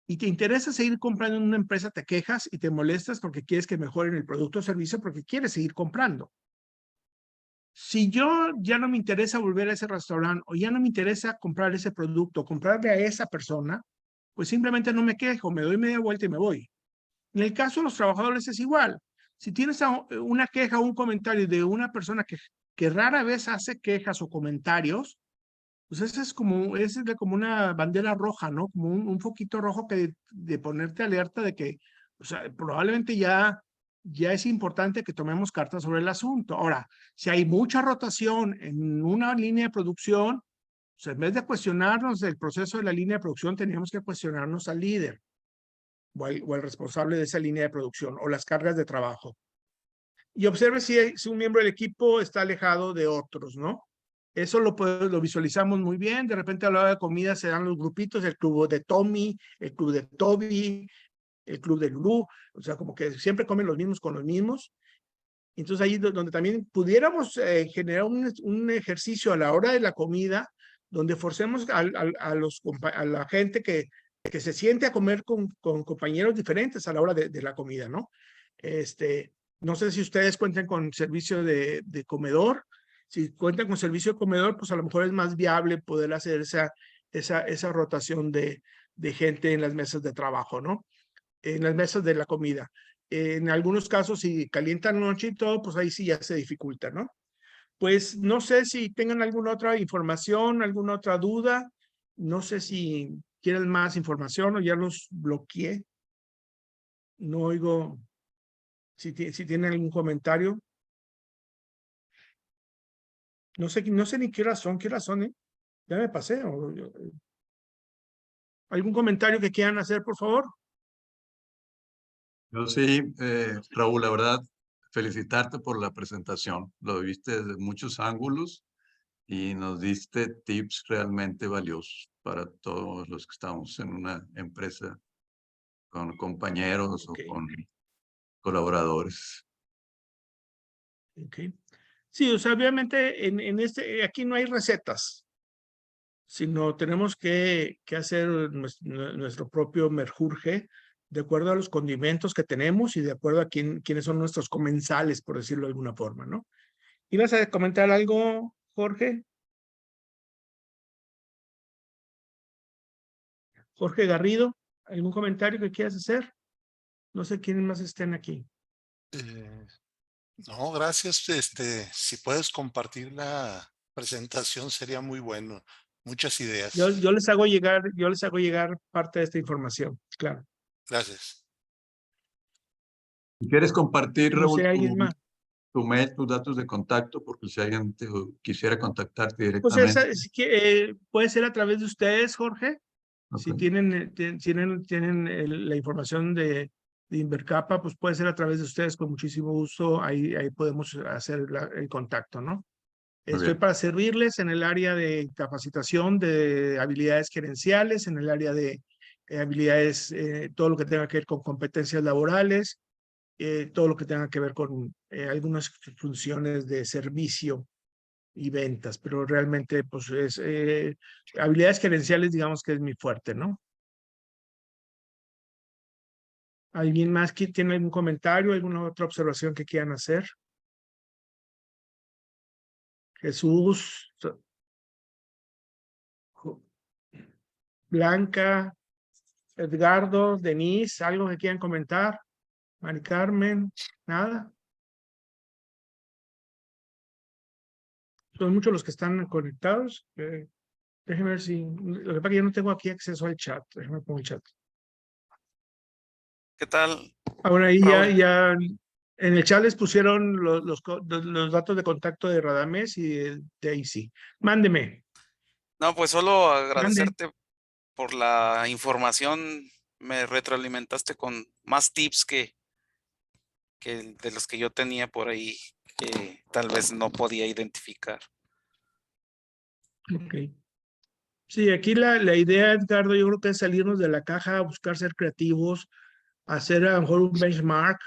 y te interesa seguir comprando en una empresa, te quejas y te molestas porque quieres que mejoren el producto o servicio porque quieres seguir comprando. Si yo ya no me interesa volver a ese restaurante o ya no me interesa comprar ese producto, comprarle a esa persona, pues simplemente no me quejo, me doy media vuelta y me voy. En el caso de los trabajadores es igual. Si tienes una queja o un comentario de una persona que rara vez hace quejas o comentarios, pues esa es como una bandera roja, ¿no? Como un foquito rojo de ponerte alerta de que, o sea, probablemente ya es importante que tomemos cartas sobre el asunto. Ahora, si hay mucha rotación en una línea de producción, pues en vez de cuestionarnos el proceso de la línea de producción, teníamos que cuestionarnos al líder o al responsable de esa línea de producción o las cargas de trabajo. Y observe si un miembro del equipo está alejado de otros, ¿no? Eso lo visualizamos muy bien. De repente a la hora de comida se dan los grupitos, el club de Tommy, el club de Toby, el club de Lulú. O sea, como que siempre comen los mismos con los mismos. Entonces ahí donde también pudiéramos generar un ejercicio a la hora de la comida, donde forcemos a la gente que se siente a comer con compañeros diferentes a la hora de la comida, ¿no? No sé si ustedes cuentan con servicio de comedor. Si cuentan con servicio de comedor, pues a lo mejor es más viable poder hacer esa rotación de gente en las mesas de trabajo, ¿no? En las mesas de la comida. En algunos casos, si calientan noche y todo, pues ahí sí ya se dificulta, ¿no? Pues no sé si tengan alguna otra información, alguna otra duda. No sé si quieren más información o ya los bloqueé. No oigo si tienen algún comentario. No sé ni qué horas son, Ya me pasé. ¿Algún comentario que quieran hacer, por favor? Yo sí, Raúl, la verdad, felicitarte por la presentación. Lo viste desde muchos ángulos y nos diste tips realmente valiosos para todos los que estamos en una empresa con compañeros Ok. o con colaboradores. Okay. Sí, o sea, obviamente aquí no hay recetas, sino tenemos que hacer nuestro propio merjurje de acuerdo a los condimentos que tenemos y de acuerdo a quiénes son nuestros comensales, por decirlo de alguna forma, ¿no? ¿Ibas a comentar algo, Jorge? Jorge Garrido, ¿algún comentario que quieras hacer? No sé quiénes más estén aquí. No, gracias. Si puedes compartir la presentación sería muy bueno. Muchas ideas. Yo les hago llegar parte de esta información, claro. Gracias. Si quieres compartir, No Raúl, sé, ¿alguien más? tu mail, tus datos de contacto, porque si alguien quisiera contactarte Pues directamente. puede ser a través de ustedes, Jorge. Si Ok. tienen la información de Invercapa, pues puede ser a través de ustedes con muchísimo gusto. Ahí podemos hacer el contacto, ¿no? Muy Estoy bien. para servirles en el área de capacitación, de habilidades gerenciales, en el área de habilidades, todo lo que tenga que ver con competencias laborales, todo lo que tenga que ver con algunas funciones de servicio y ventas, pero realmente pues habilidades gerenciales digamos que es mi fuerte, ¿no? ¿Alguien más que tiene algún comentario, alguna otra observación que quieran hacer? Jesús, Blanca, Edgardo, Denise, ¿algo que quieran comentar? Mari Carmen, nada. Son muchos los que están conectados. Déjenme ver si, lo que pasa es que yo no tengo aquí acceso al chat. Déjenme poner el chat. ¿Qué tal, Ahora ahí Raúl? ya en el chat les pusieron los datos de contacto de Radamés y de Daisy. Mándeme. No, pues solo Mande. agradecerte por la información. Me retroalimentaste con más tips que de los que yo tenía por ahí tal vez no podía identificar. Ok. Sí, aquí la idea, Edgardo, yo creo que es salirnos de la caja, buscar ser creativos, hacer a lo mejor un benchmark,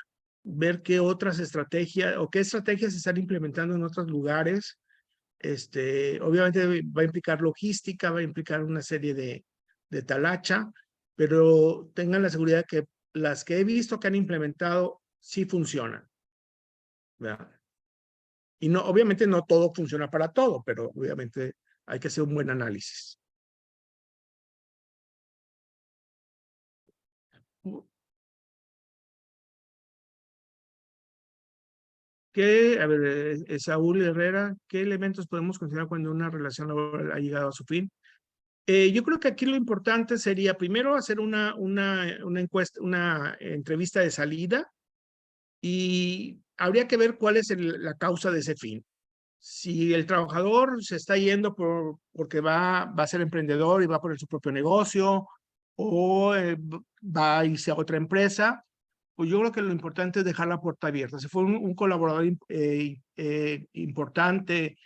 ver qué otras estrategias o qué estrategias se están implementando en otros lugares. Obviamente va a implicar logística, va a implicar una serie de talacha, pero tengan la seguridad que las que he visto que han implementado sí funcionan, ¿verdad? Y no, obviamente no todo funciona para todo, pero obviamente hay que hacer un buen análisis. A ver, Saúl Herrera, ¿qué elementos podemos considerar cuando una relación laboral ha llegado a su fin? Yo creo que aquí lo importante sería primero hacer una encuesta, una entrevista de salida y habría que ver cuál es la causa de ese fin. Si el trabajador se está yendo porque va a ser emprendedor y va a poner su propio negocio o va a irse a otra empresa, pues yo creo que lo importante es dejar la puerta abierta. Si fue un colaborador importante,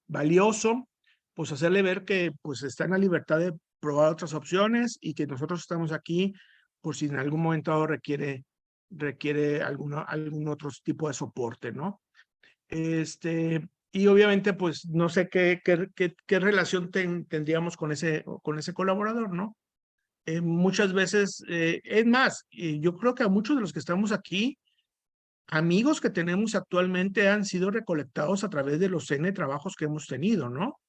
valioso, pues hacerle ver que pues está en la libertad de probar otras opciones y que nosotros estamos aquí por si en algún momento requiere algún otro tipo de soporte, ¿no? Y obviamente, pues no sé qué relación tendríamos con ese colaborador, ¿no? Muchas veces, es más, yo creo que a muchos de los que estamos aquí, amigos que tenemos actualmente han sido recolectados a través de los N trabajos que hemos tenido, ¿no?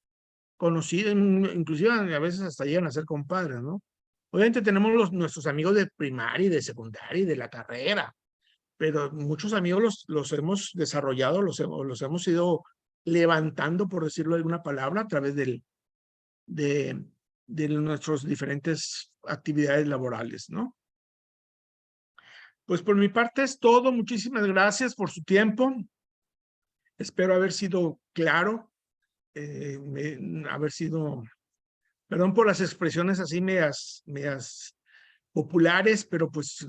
Conocidos, inclusive a veces hasta llegan a ser compadres, ¿no? Obviamente tenemos nuestros amigos de primaria y de secundaria y de la carrera, pero muchos amigos los hemos desarrollado, los hemos ido levantando, por decirlo de alguna palabra, a través de nuestras diferentes actividades laborales, ¿no? Pues por mi parte es todo. Muchísimas gracias por su tiempo. Espero haber sido claro, haber sido, perdón por las expresiones así medias populares, pero pues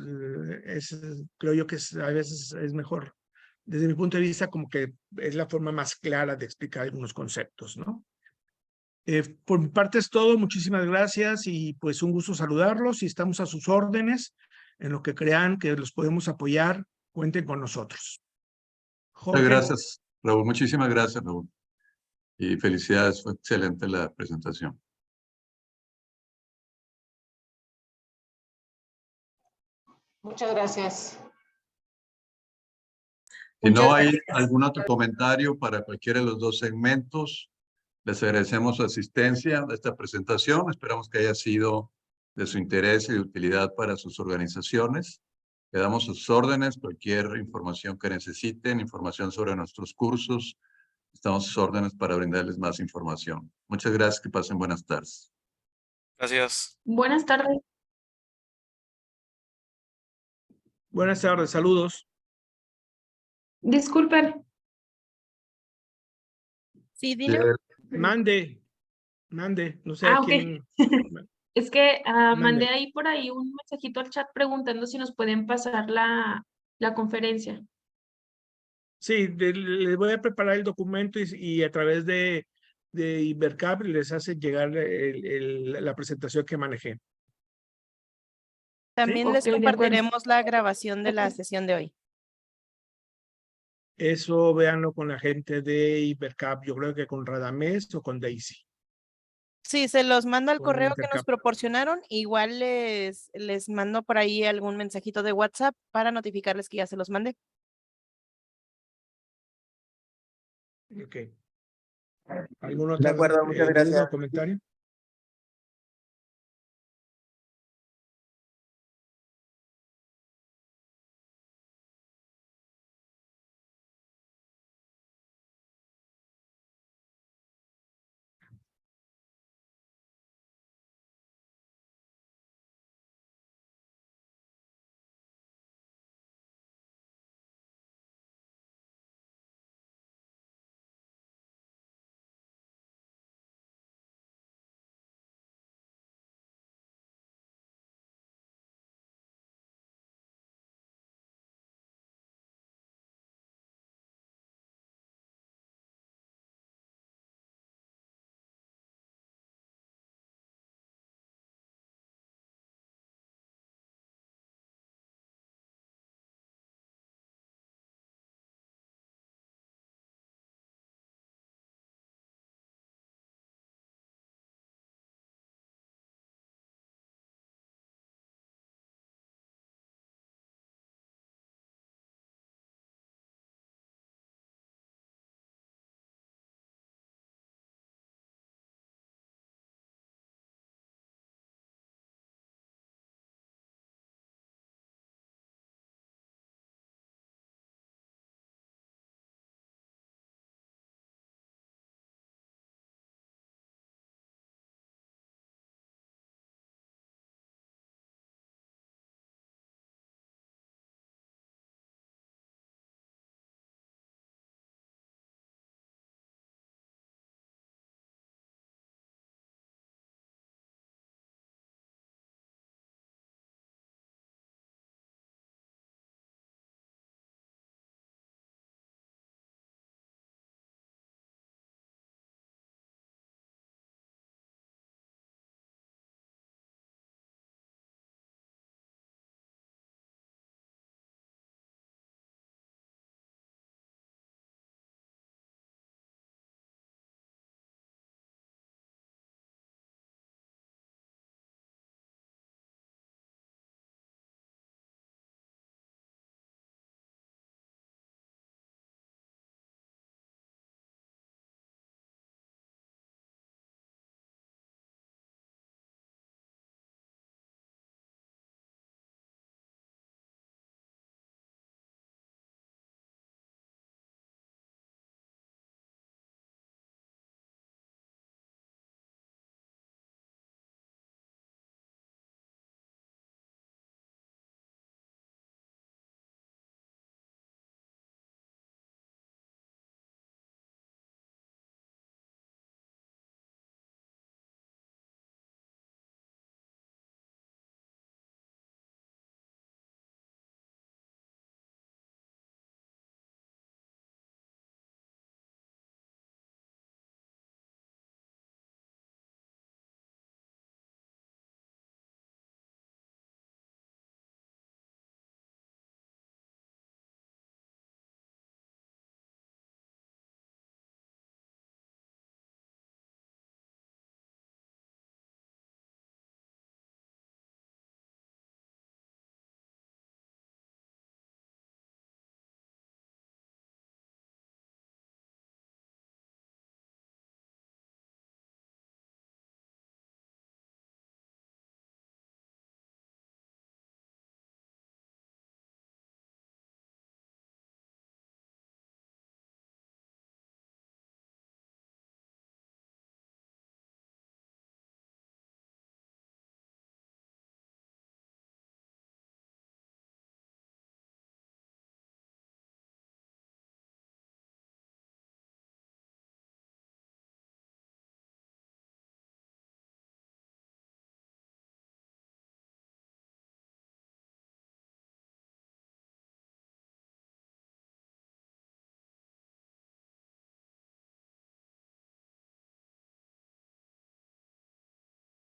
creo yo que a veces es mejor, desde mi punto de vista, como que es la forma más clara de explicar algunos conceptos, ¿no? Por mi parte es todo, muchísimas gracias y pues un gusto saludarlos y estamos a sus órdenes en lo que crean que los podemos apoyar, cuenten con nosotros. Muchas Jorge. gracias, Raúl. Muchísimas gracias, Raúl. Y felicidades, fue excelente la presentación. Muchas gracias. Si no Muchas hay gracias. algún otro comentario para cualquiera de los dos segmentos, les agradecemos su asistencia a esta presentación. Esperamos que haya sido de su interés y de utilidad para sus organizaciones. Quedamos a sus órdenes, cualquier información que necesiten, información sobre nuestros cursos. Estamos a sus órdenes para brindarles más información. Muchas gracias, que pasen buenas tardes. Gracias. Buenas tardes. Buenas tardes, saludos. Disculpen. Sí, dile. Mande, no sé a Ok. quién. Es que mandé Mande. por ahí un mensajito al chat preguntando si nos pueden pasar la conferencia. Sí, les voy a preparar el documento y a través de Ibercap les hace llegar la presentación que manejé. También les Ok, de acuerdo. compartiremos la grabación de la sesión de hoy. Eso véanlo con la gente de Ibercap, yo creo que con Radamés o con Daisy. Sí, se los mando al Con correo que nos Intercap. proporcionaron. Igual les mando por ahí algún mensajito de WhatsApp para notificarles que ya se los mandé. Ok. ¿Algún De otro acuerdo, muchas duda o gracias. comentario?